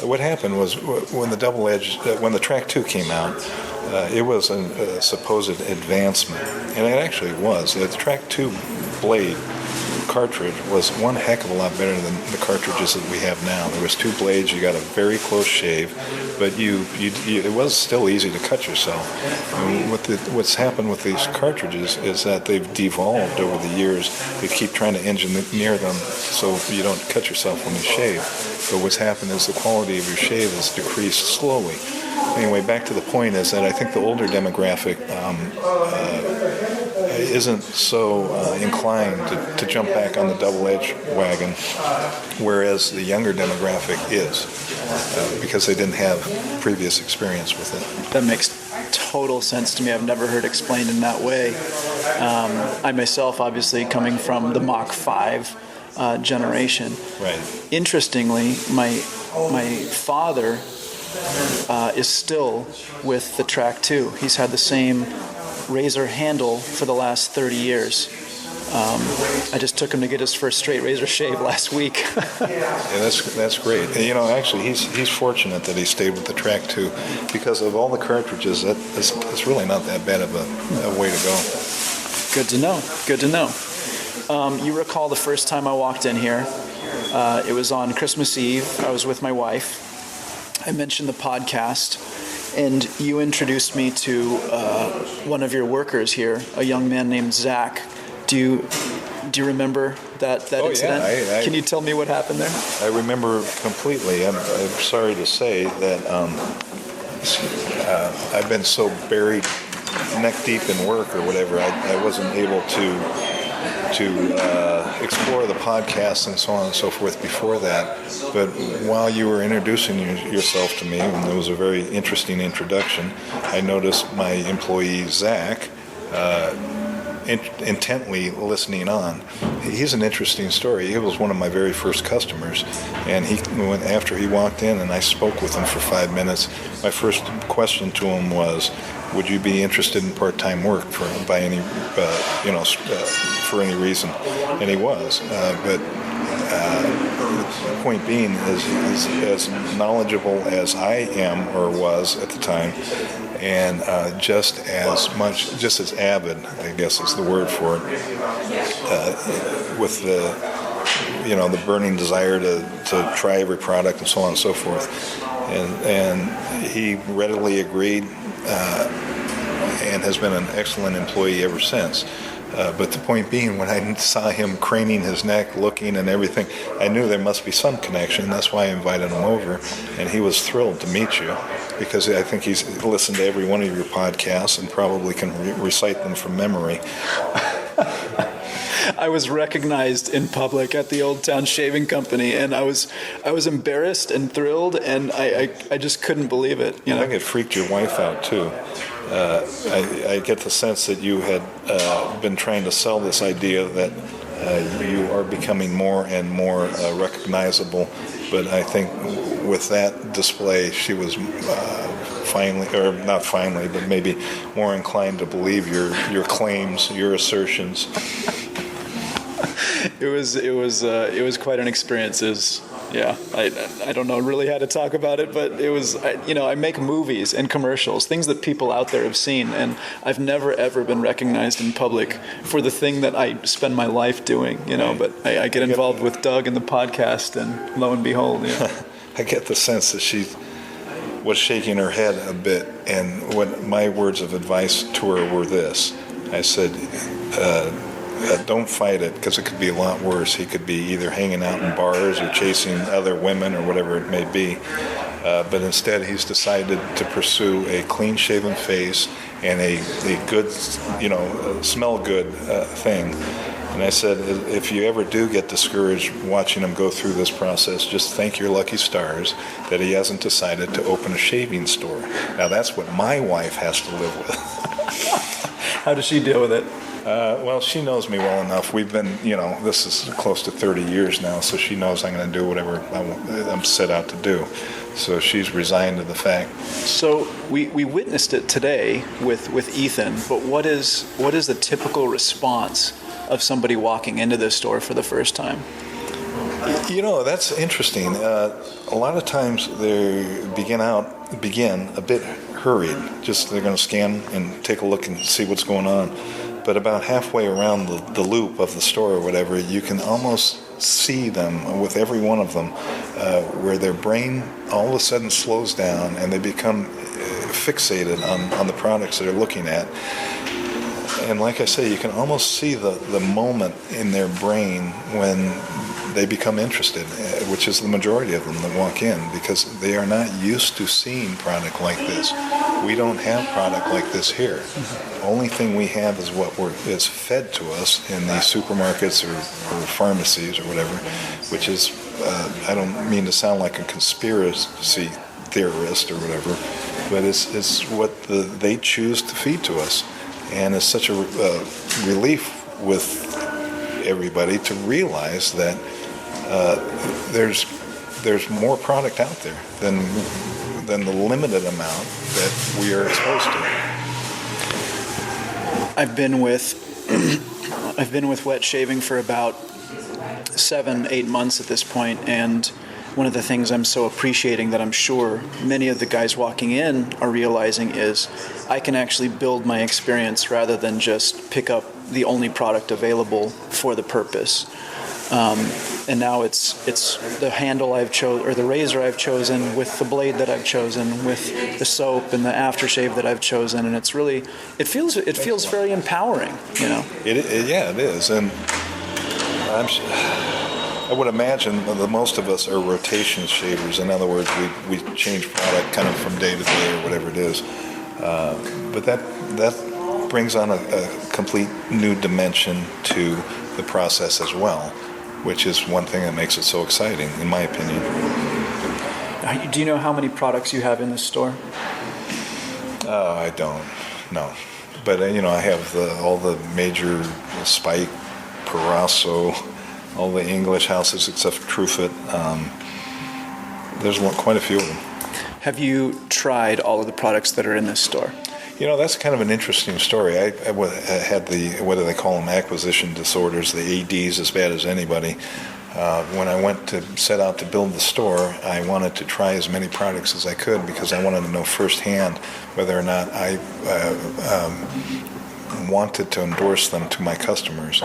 Speaker 7: what happened was when the track 2 came out, it was a supposed advancement, and it actually was. The track 2 blade cartridge was one heck of a lot better than the cartridges that we have now. There was 2 blades, you got a very close shave, but it was still easy to cut yourself. And what's happened with these cartridges is that they've devolved over the years. They keep trying to engineer them so you don't cut yourself when you shave. But what's happened is the quality of your shave has decreased slowly. Anyway, back to the point is that I think the older demographic isn't so inclined to jump back on the double-edge wagon, whereas the younger demographic is, because they didn't have previous experience with it.
Speaker 6: That makes total sense to me. I've never heard explained in that way. I myself, obviously, coming from the Mach 5 generation.
Speaker 7: Right.
Speaker 6: Interestingly, my father is still with the track 2. He's had the same razor handle for the last 30 years. I just took him to get his first straight razor shave last week.
Speaker 7: Yeah, that's great. And, actually, he's fortunate that he stayed with the track 2, because of all the cartridges, it's really not that bad of a way to go.
Speaker 6: Good to know. Good to know. You recall the first time I walked in here. It was on Christmas Eve. I was with my wife. I mentioned the podcast, and you introduced me to one of your workers here, a young man named Zach. Do you remember that incident?
Speaker 7: Yeah,
Speaker 6: Can you tell me what happened there?
Speaker 7: I remember completely. I'm sorry to say that I've been so buried neck deep in work or whatever, I wasn't able to explore the podcast and so on and so forth before that. But while you were introducing yourself to me, and it was a very interesting introduction, I noticed my employee, Zach, intently listening on. He's an interesting story. He was one of my very first customers, and after he walked in and I spoke with him for 5 minutes, my first question to him was, would you be interested in part-time work for any reason? And he was. But the point being is as knowledgeable as I am or was at the time, and just as avid, I guess is the word for it, with the burning desire to try every product and so on and so forth. And he readily agreed, and has been an excellent employee ever since. But the point being, when I saw him craning his neck, looking and everything, I knew there must be some connection. That's why I invited him over, and he was thrilled to meet you, because I think he's listened to every one of your podcasts and probably can recite them from memory.
Speaker 6: I was recognized in public at the Old Town Shaving Company, and I was embarrassed and thrilled, and I just couldn't believe it.
Speaker 7: I think it freaked your wife out too. I get the sense that you had been trying to sell this idea that you are becoming more and more recognizable, but I think with that display, she was but maybe more inclined to believe your claims, your assertions.
Speaker 6: It was quite an experience. I don't know really how to talk about it, but it was, I make movies and commercials, things that people out there have seen, and I've never ever been recognized in public for the thing that I spend my life doing, but I get involved with Doug and the podcast, and lo and behold,
Speaker 7: I get the sense that she was shaking her head a bit, and what my words of advice to her were this. I said, don't fight it, because it could be a lot worse. He could be either hanging out in bars or chasing other women or whatever it may be. But instead, he's decided to pursue a clean-shaven face and a good, smell good thing. And I said, if you ever do get discouraged watching him go through this process, just thank your lucky stars that he hasn't decided to open a shaving store. Now, that's what my wife has to live with.
Speaker 6: How does she deal with it?
Speaker 7: Well, she knows me well enough. We've been, this is close to 30 years now, so she knows I'm going to do whatever I'm set out to do. So she's resigned to the fact.
Speaker 6: So we witnessed it today with Ethan, but what is the typical response of somebody walking into this store for the first time?
Speaker 7: That's interesting. A lot of times they begin a bit hurried. Just they're going to scan and take a look and see what's going on. But about halfway around the loop of the store or whatever, you can almost see them with every one of them, where their brain all of a sudden slows down and they become fixated on the products that they're looking at. And like I say, you can almost see the moment in their brain when they become interested, which is the majority of them that walk in, because they are not used to seeing product like this. We don't have product like this here. Only thing we have is what is fed to us in these supermarkets or pharmacies or whatever, which is, I don't mean to sound like a conspiracy theorist or whatever, but it's what they choose to feed to us. And it's such a relief with everybody to realize that there's more product out there than the limited amount that we are exposed to.
Speaker 6: I've been with wet shaving for about 7-8 months at this point, and one of the things I'm so appreciating that I'm sure many of the guys walking in are realizing is I can actually build my experience rather than just pick up the only product available for the purpose. And now it's the handle I've chosen, or the razor I've chosen, with the blade that I've chosen, with the soap and the aftershave that I've chosen, and it feels very empowering,
Speaker 7: It is, and I would imagine that most of us are rotation shavers. In other words, we change product kind of from day to day or whatever it is. But that brings on a complete new dimension to the process as well, which is one thing that makes it so exciting, in my opinion.
Speaker 6: Do you know how many products you have in this store?
Speaker 7: I don't, no. But, I have all the major Spike, Parasso, all the English houses except for TrueFit. There's quite a few of them.
Speaker 6: Have you tried all of the products that are in this store?
Speaker 7: That's kind of an interesting story. I had what do they call them, acquisition disorders, the ADs, as bad as anybody. When I went to set out to build the store, I wanted to try as many products as I could because I wanted to know firsthand whether or not I wanted to endorse them to my customers.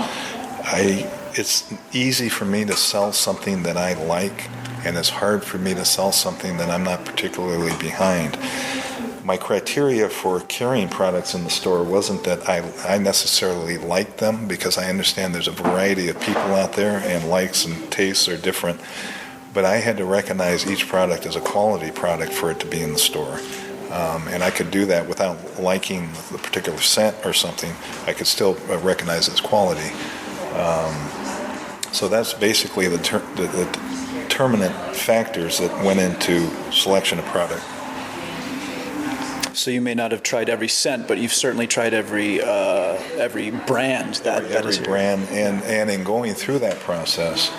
Speaker 7: It's easy for me to sell something that I like, and it's hard for me to sell something that I'm not particularly behind. My criteria for carrying products in the store wasn't that I necessarily liked them, because I understand there's a variety of people out there and likes and tastes are different, but I had to recognize each product as a quality product for it to be in the store. And I could do that without liking the particular scent or something. I could still recognize its quality. So that's basically the determinant factors that went into selection of product.
Speaker 6: So you may not have tried every scent, but you've certainly tried every brand that is
Speaker 7: every brand, and in going through that process,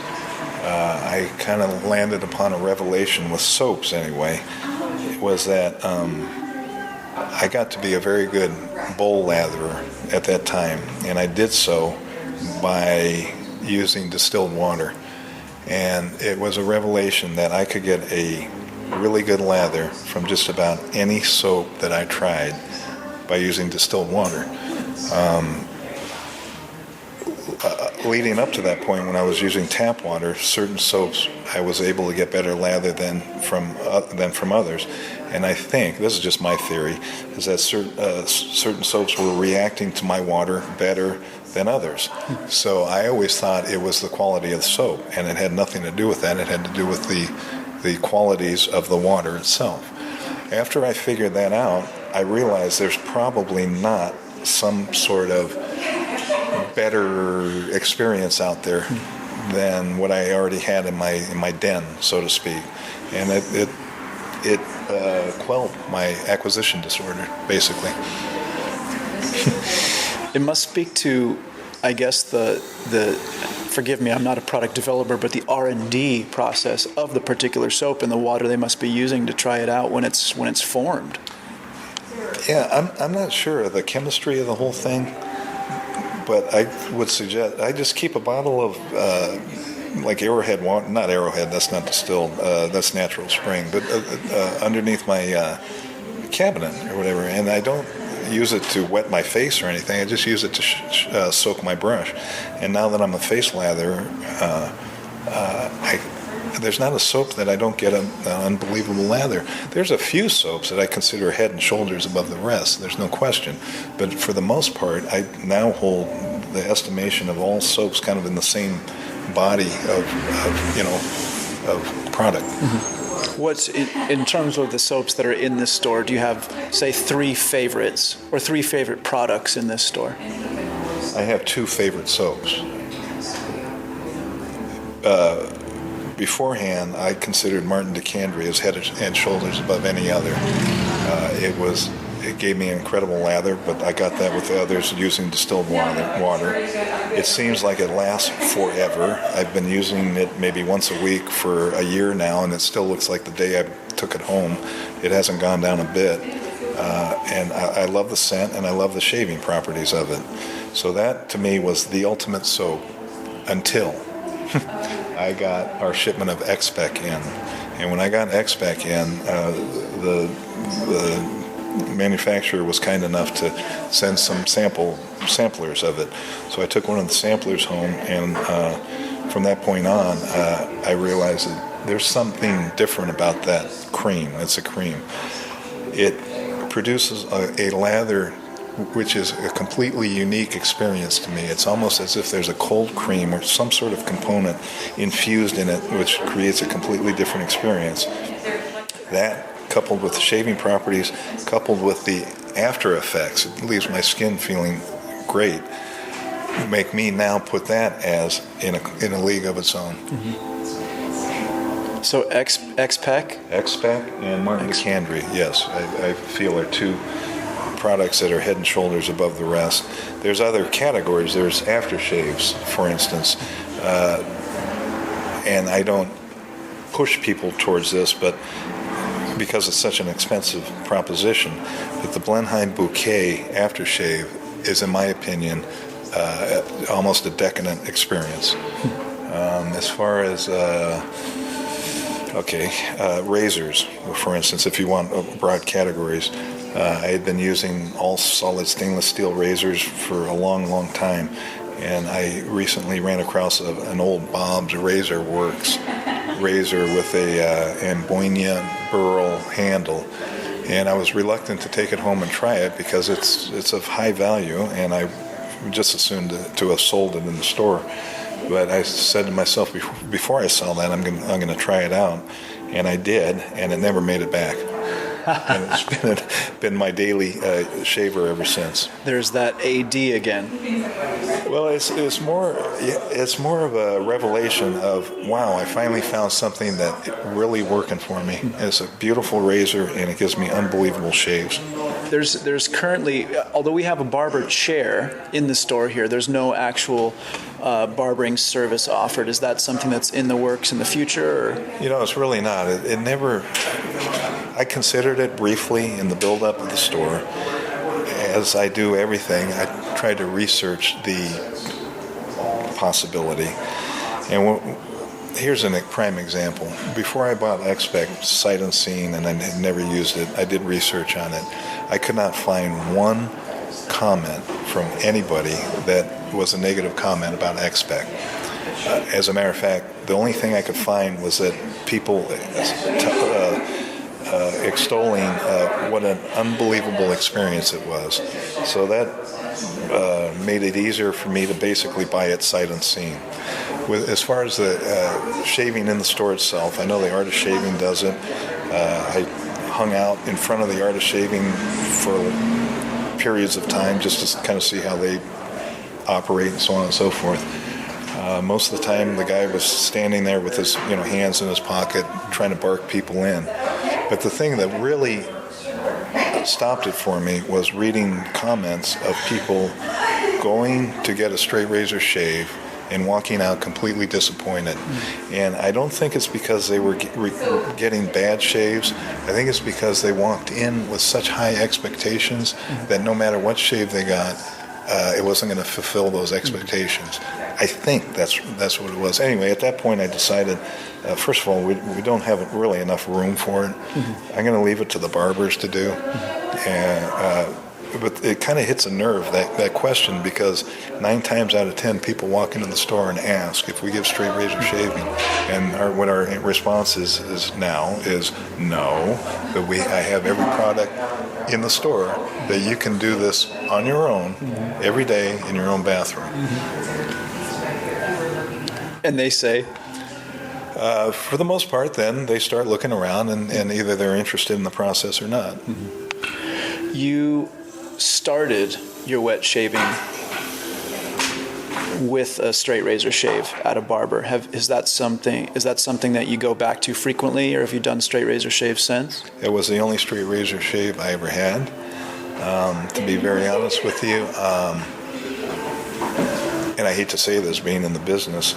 Speaker 7: I kind of landed upon a revelation with soaps. Anyway, it was that I got to be a very good bowl latherer at that time, and I did so by using distilled water. And it was a revelation that I could get a really good lather from just about any soap that I tried by using distilled water. Leading up to that point, when I was using tap water, certain soaps I was able to get better lather than from others. And I think, this is just my theory, is that certain soaps were reacting to my water better than others. So I always thought it was the quality of the soap, and it had nothing to do with that. It had to do with the qualities of the water itself. After I figured that out, I realized there's probably not some sort of better experience out there than what I already had in my den, so to speak. And it quelled my acquisition disorder, basically.
Speaker 6: It must speak to, I guess, the forgive me, I'm not a product developer, but the R&D process of the particular soap and the water they must be using to try it out when it's formed.
Speaker 7: Yeah, I'm not sure of the chemistry of the whole thing, but I would suggest I just keep a bottle of like Arrowhead water. Not Arrowhead, that's not distilled. That's natural spring, but underneath my cabinet or whatever, and I don't use it to wet my face or anything. I just use it to soak my brush. And now that I'm a face lather, there's not a soap that I don't get an unbelievable lather. There's a few soaps that I consider head and shoulders above the rest. There's no question. But for the most part, I now hold the estimation of all soaps kind of in the same body of product.
Speaker 6: Mm-hmm. What's in terms of the soaps that are in this store? Do you have, say, 3 favorites or 3 favorite products in this store?
Speaker 7: I have 2 favorite soaps. Beforehand, I considered Martin DeCandre as head and shoulders above any other. It gave me incredible lather, but I got that with the others using distilled water. It seems like it lasts forever. I've been using it maybe once a week for a year now, and it still looks like the day I took it home. It hasn't gone down a bit. And I love the scent, and I love the shaving properties of it. So that, to me, was the ultimate soap until I got our shipment of X-Spec in. And when I got X-Spec in, the manufacturer was kind enough to send some samplers of it. So I took one of the samplers home, and from that point on, I realized that there's something different about that cream. It's a cream. It produces a lather which is a completely unique experience to me. It's almost as if there's a cold cream or some sort of component infused in it, which creates a completely different experience. That, coupled with the shaving properties, coupled with the after effects, it leaves my skin feeling great, make me now put that as in a league of its own.
Speaker 6: Mm-hmm. So X-Spec?
Speaker 7: X-Spec and Martin DeCandre, yes, I feel are 2 products that are head and shoulders above the rest. There's other categories. There's aftershaves, for instance, and I don't push people towards this, but because it's such an expensive proposition, but the Blenheim Bouquet aftershave is, in my opinion, almost a decadent experience. As far as razors, for instance, if you want broad categories, I had been using all solid stainless steel razors for a long, long time, and I recently ran across an old Bob's Razor Works razor with a Ambonia burl handle, and I was reluctant to take it home and try it because it's of high value, and I just assumed to have sold it in the store. But I said to myself before I saw that, I'm going to try it out, and I did, and it never made it back. And it's been my daily shaver ever since.
Speaker 6: There's that AD again.
Speaker 7: Well, it's more of a revelation of, wow, I finally found something that really working for me. It's a beautiful razor, and it gives me unbelievable shaves.
Speaker 6: There's currently, although we have a barber chair in the store here, there's no actual barbering service offered. Is that something that's in the works in the future? Or?
Speaker 7: It's really not. It never. I considered it briefly in the build-up of the store. As I do everything, I try to research the possibility. And here's a prime example. Before I bought X-Spec sight unseen, and I had never used it, I did research on it. I could not find one comment from anybody that was a negative comment about X-Spec. As a matter of fact, the only thing I could find was that people extolling what an unbelievable experience it was. So that made it easier for me to basically buy it sight unseen. As far as the shaving in the store itself, I know the Art of Shaving does it. I hung out in front of the Art of Shaving for periods of time just to kind of see how they operate and so on and so forth. Most of the time, the guy was standing there with his hands in his pocket trying to bark people in. But the thing that really stopped it for me was reading comments of people going to get a straight razor shave and walking out completely disappointed. And I don't think it's because they were getting bad shaves. I think it's because they walked in with such high expectations that no matter what shave they got, it wasn't going to fulfill those expectations. I think that's what it was. Anyway, at that point I decided, first of all, we don't have really enough room for it. I'm going to leave it to the barbers to do. And but it kind of hits a nerve, that question, because 9 times out of 10 people walk into the store and ask if we give straight razor shaving, and what our response is no, but I have every product in the store that you can do this on your own every day in your own bathroom.
Speaker 6: And they say?
Speaker 7: For the most part, then they start looking around, and either they're interested in the process or not.
Speaker 6: You started your wet shaving with a straight razor shave at a barber. Is that something that you go back to frequently, or have you done straight razor shaves since?
Speaker 7: It was the only straight razor shave I ever had, to be very honest with you. And I hate to say this, being in the business,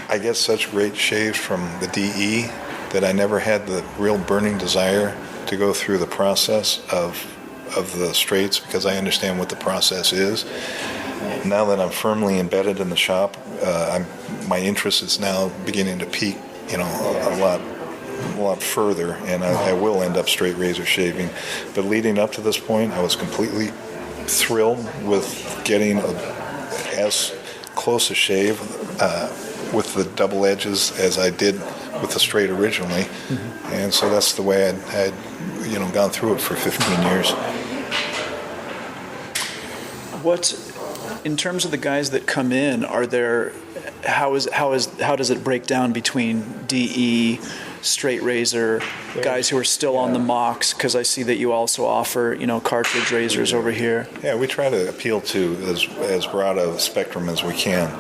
Speaker 7: I get such great shaves from the DE that I never had the real burning desire to go through the process of the straights, because I understand what the process is. Now that I'm firmly embedded in the shop, my interest is now beginning to peak, a lot further, and I will end up straight razor shaving. But leading up to this point, I was completely thrilled with getting as close a shave with the double edges as I did with the straight originally, and so that's the way I'd gone through it for 15 years.
Speaker 6: What, in terms of the guys that come in, how does it break down between DE, straight razor, guys who are still on the mocks? Because I see that you also offer, cartridge razors over here.
Speaker 7: Yeah, we try to appeal to as broad a spectrum as we can.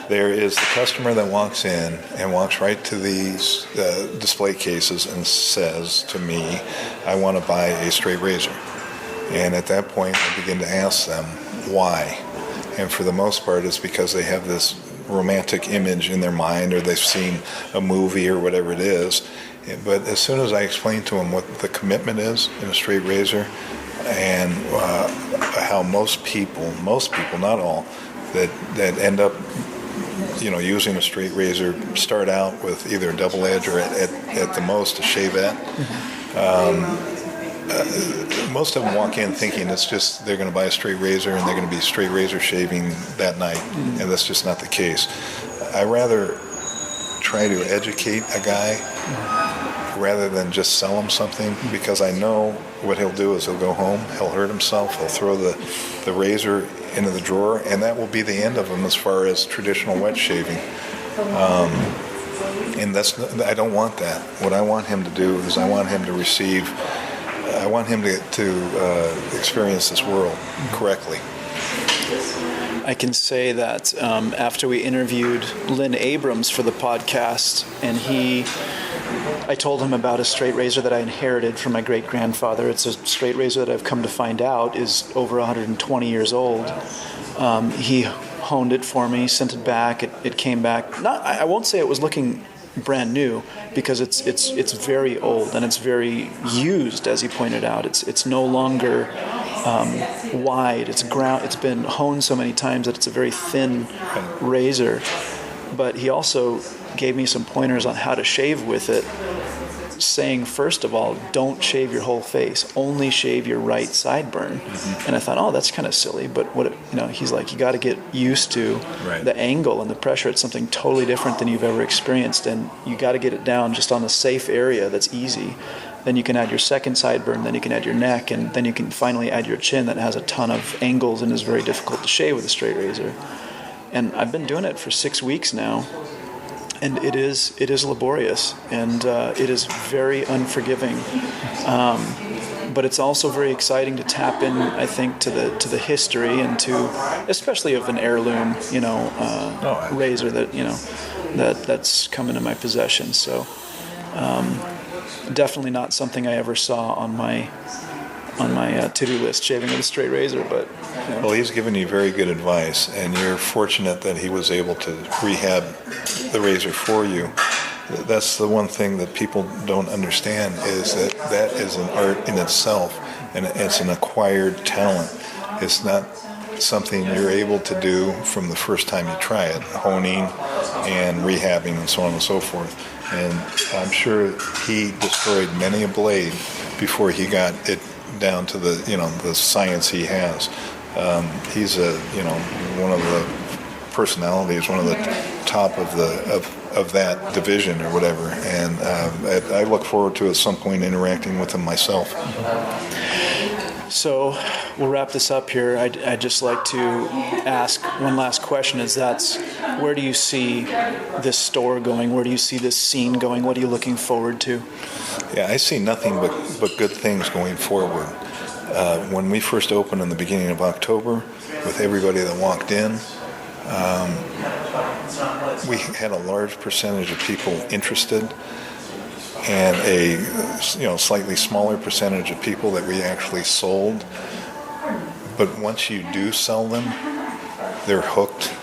Speaker 7: There is the customer that walks in and walks right to these display cases and says to me, I want to buy a straight razor. And at that point, I begin to ask them why. And for the most part, it's because they have this romantic image in their mind, or they've seen a movie or whatever it is. But as soon as I explain to them what the commitment is in a straight razor, and how most people, not all, that end up using a straight razor start out with either a double edge or at the most a shavette. Most of them walk in thinking it's just they're going to buy a straight razor and they're going to be straight razor shaving that night, and that's just not the case. I rather try to educate a guy rather than just sell him something, because I know what he'll do is he'll go home, he'll hurt himself, he'll throw the razor into the drawer, and that will be the end of him as far as traditional wet shaving. And I don't want that. What I want him to do is I want him to experience this world correctly.
Speaker 6: I can say that after we interviewed Lynn Abrams for the podcast, and I told him about a straight razor that I inherited from my great-grandfather. It's a straight razor that I've come to find out is over 120 years old. He honed it for me, sent it back. It came back. I won't say it was looking brand new, because it's very old and it's very used, as he pointed out. It's no longer wide. It's been honed so many times that it's a very thin razor. But he also gave me some pointers on how to shave with it, saying, first of all, don't shave your whole face, only shave your right sideburn. And I thought, that's kind of silly, but he's like, you got to get used to the angle and the pressure. It's something totally different than you've ever experienced, and you got to get it down just on the safe area that's easy. Then you can add your second sideburn, then you can add your neck, and then you can finally add your chin that has a ton of angles and is very difficult to shave with a straight razor. And I've been doing it for 6 weeks now, and it is laborious, and it is very unforgiving. But it's also very exciting to tap in, I think, to the history and to, especially of an heirloom, razor that's come into my possession. So definitely not something I ever saw on my to-do list, shaving with a straight razor. But
Speaker 7: Well, he's given you very good advice, and you're fortunate that he was able to rehab the razor for you. That's the one thing that people don't understand, is that is an art in itself, and it's an acquired talent. It's not something you're able to do from the first time you try it, honing and rehabbing and so on and so forth. And I'm sure he destroyed many a blade before he got it down to the science he has. He's one of the personalities, one of the top of that division or whatever, and I look forward to at some point interacting with him myself.
Speaker 6: So we'll wrap this up here. I'd just like to ask one last question, where do you see this store going? Where do you see this scene going? What are you looking forward to?
Speaker 7: Yeah, I see nothing but good things going forward. When we first opened in the beginning of October, with everybody that walked in, we had a large percentage of people interested, and a slightly smaller percentage of people that we actually sold. But once you do sell them, they're hooked,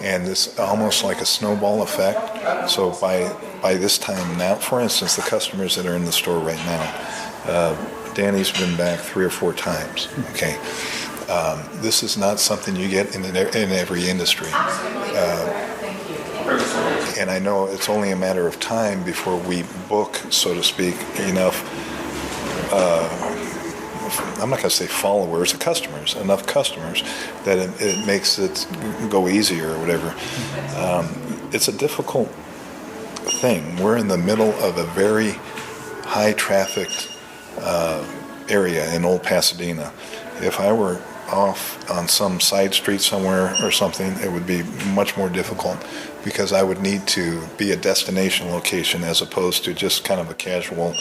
Speaker 7: and it's almost like a snowball effect. So by this time now, for instance, the customers that are in the store right now, Danny's been back 3 or 4 times. Okay, this is not something you get in every industry. And I know it's only a matter of time before we book, so to speak, enough, I'm not going to say followers, enough customers that it makes it go easier or whatever. It's a difficult thing. We're in the middle of a very high-trafficked area in Old Pasadena. If I were off on some side street somewhere or something, it would be much more difficult, because I would need to be a destination location as opposed to just kind of a casual,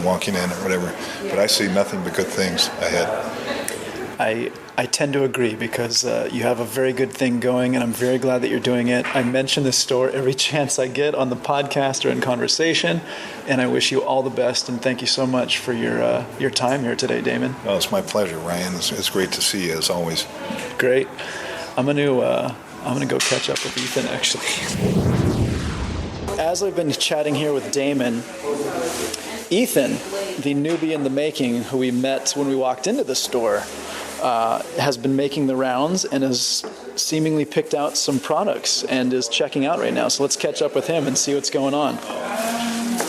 Speaker 7: walking in or whatever. But I see nothing but good things ahead.
Speaker 6: I tend to agree, because you have a very good thing going, and I'm very glad that you're doing it. I mention this store every chance I get on the podcast or in conversation, and I wish you all the best, and thank you so much for your time here today, Damon.
Speaker 7: Oh, it's my pleasure, Ryan. It's great to see you, as always.
Speaker 6: Great. I'm gonna go catch up with Ethan, actually. As I've been chatting here with Damon, Ethan, the newbie in the making, who we met when we walked into the store, has been making the rounds and has seemingly picked out some products and is checking out right now. So let's catch up with him and see what's going on.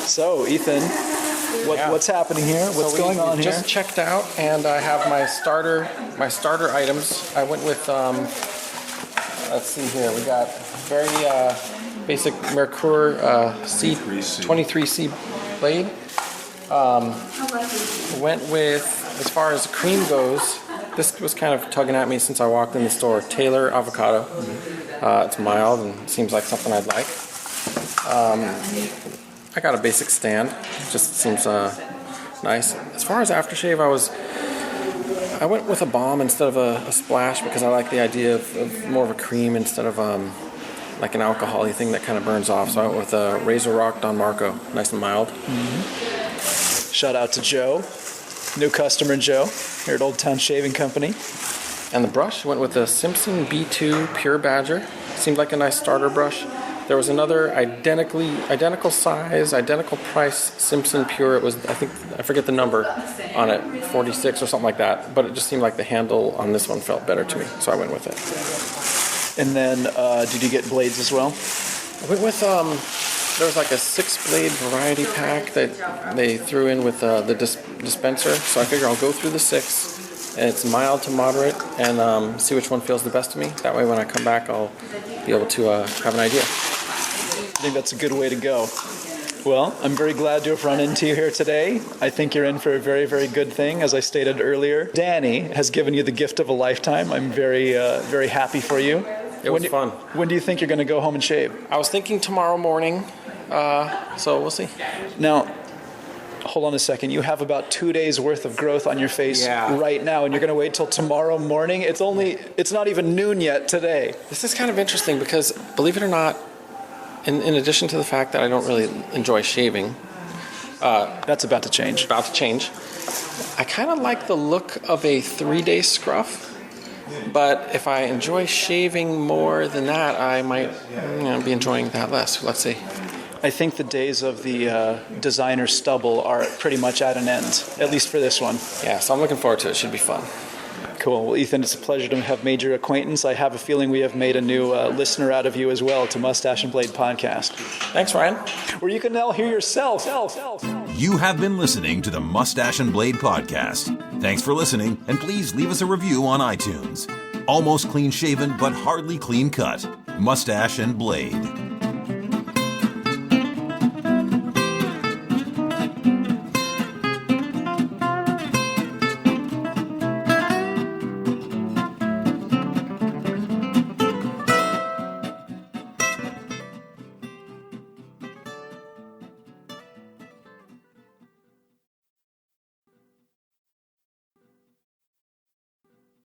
Speaker 6: So, Ethan, what's happening here? What's going on here?
Speaker 8: Just checked out, and I have my starter items. I went with, let's see here. We got very basic Mercure C23C blade. Went with, as far as cream goes, this was kind of tugging at me since I walked in the store. Taylor avocado. It's mild and seems like something I'd like. I got a basic stand. Just seems nice. As far as aftershave, I went with a balm instead of a splash, because I like the idea of more of a cream instead of like an alcohol-y thing that kind of burns off. So I went with a Razor Rock Don Marco, nice and mild.
Speaker 6: Mm-hmm. Shout out to Joe, new customer Joe, here at Old Town Shaving Company.
Speaker 8: And the brush, went with the Simpson B2 Pure Badger. Seemed like a nice starter brush. There was another identical size, identical price Simpson Pure. It was, I forget the number on it, 46 or something like that. But it just seemed like the handle on this one felt better to me, so I went with it.
Speaker 6: And then, did you get blades as well?
Speaker 8: I went with, there was like a 6-blade variety pack that they threw in with the dispenser. So I figure I'll go through the 6, and it's mild to moderate, and see which one feels the best to me. That way when I come back, I'll be able to have an idea.
Speaker 6: I think that's a good way to go. Well, I'm very glad to have run into you here today. I think you're in for a very, very good thing, as I stated earlier. Danny has given you the gift of a lifetime. I'm very, very happy for you.
Speaker 8: It was fun.
Speaker 6: When do you think you're going to go home and shave?
Speaker 8: I was thinking tomorrow morning, so we'll see.
Speaker 6: Now, hold on a second. You have about 2 days worth of growth on your face right now, and you're going to wait till tomorrow morning? It's not even noon yet today.
Speaker 8: This is kind of interesting because, believe it or not, in addition to the fact that I don't really enjoy shaving,
Speaker 6: That's about to change.
Speaker 8: About to change. I kind of like the look of a 3-day scruff, but if I enjoy shaving more than that, I might be enjoying that less. Let's see.
Speaker 6: I think the days of the designer stubble are pretty much at an end, at least for this one.
Speaker 8: Yeah, so I'm looking forward to it. It should be fun.
Speaker 6: Cool. Well, Ethan, it's a pleasure to have made your acquaintance. I have a feeling we have made a new listener out of you as well to Moustache and Blade podcast.
Speaker 8: Thanks, Ryan.
Speaker 6: Where you can now hear yourself.
Speaker 2: You have been listening to the Moustache and Blade podcast. Thanks for listening, and please leave us a review on iTunes. Almost clean shaven, but hardly clean cut. Moustache and Blade.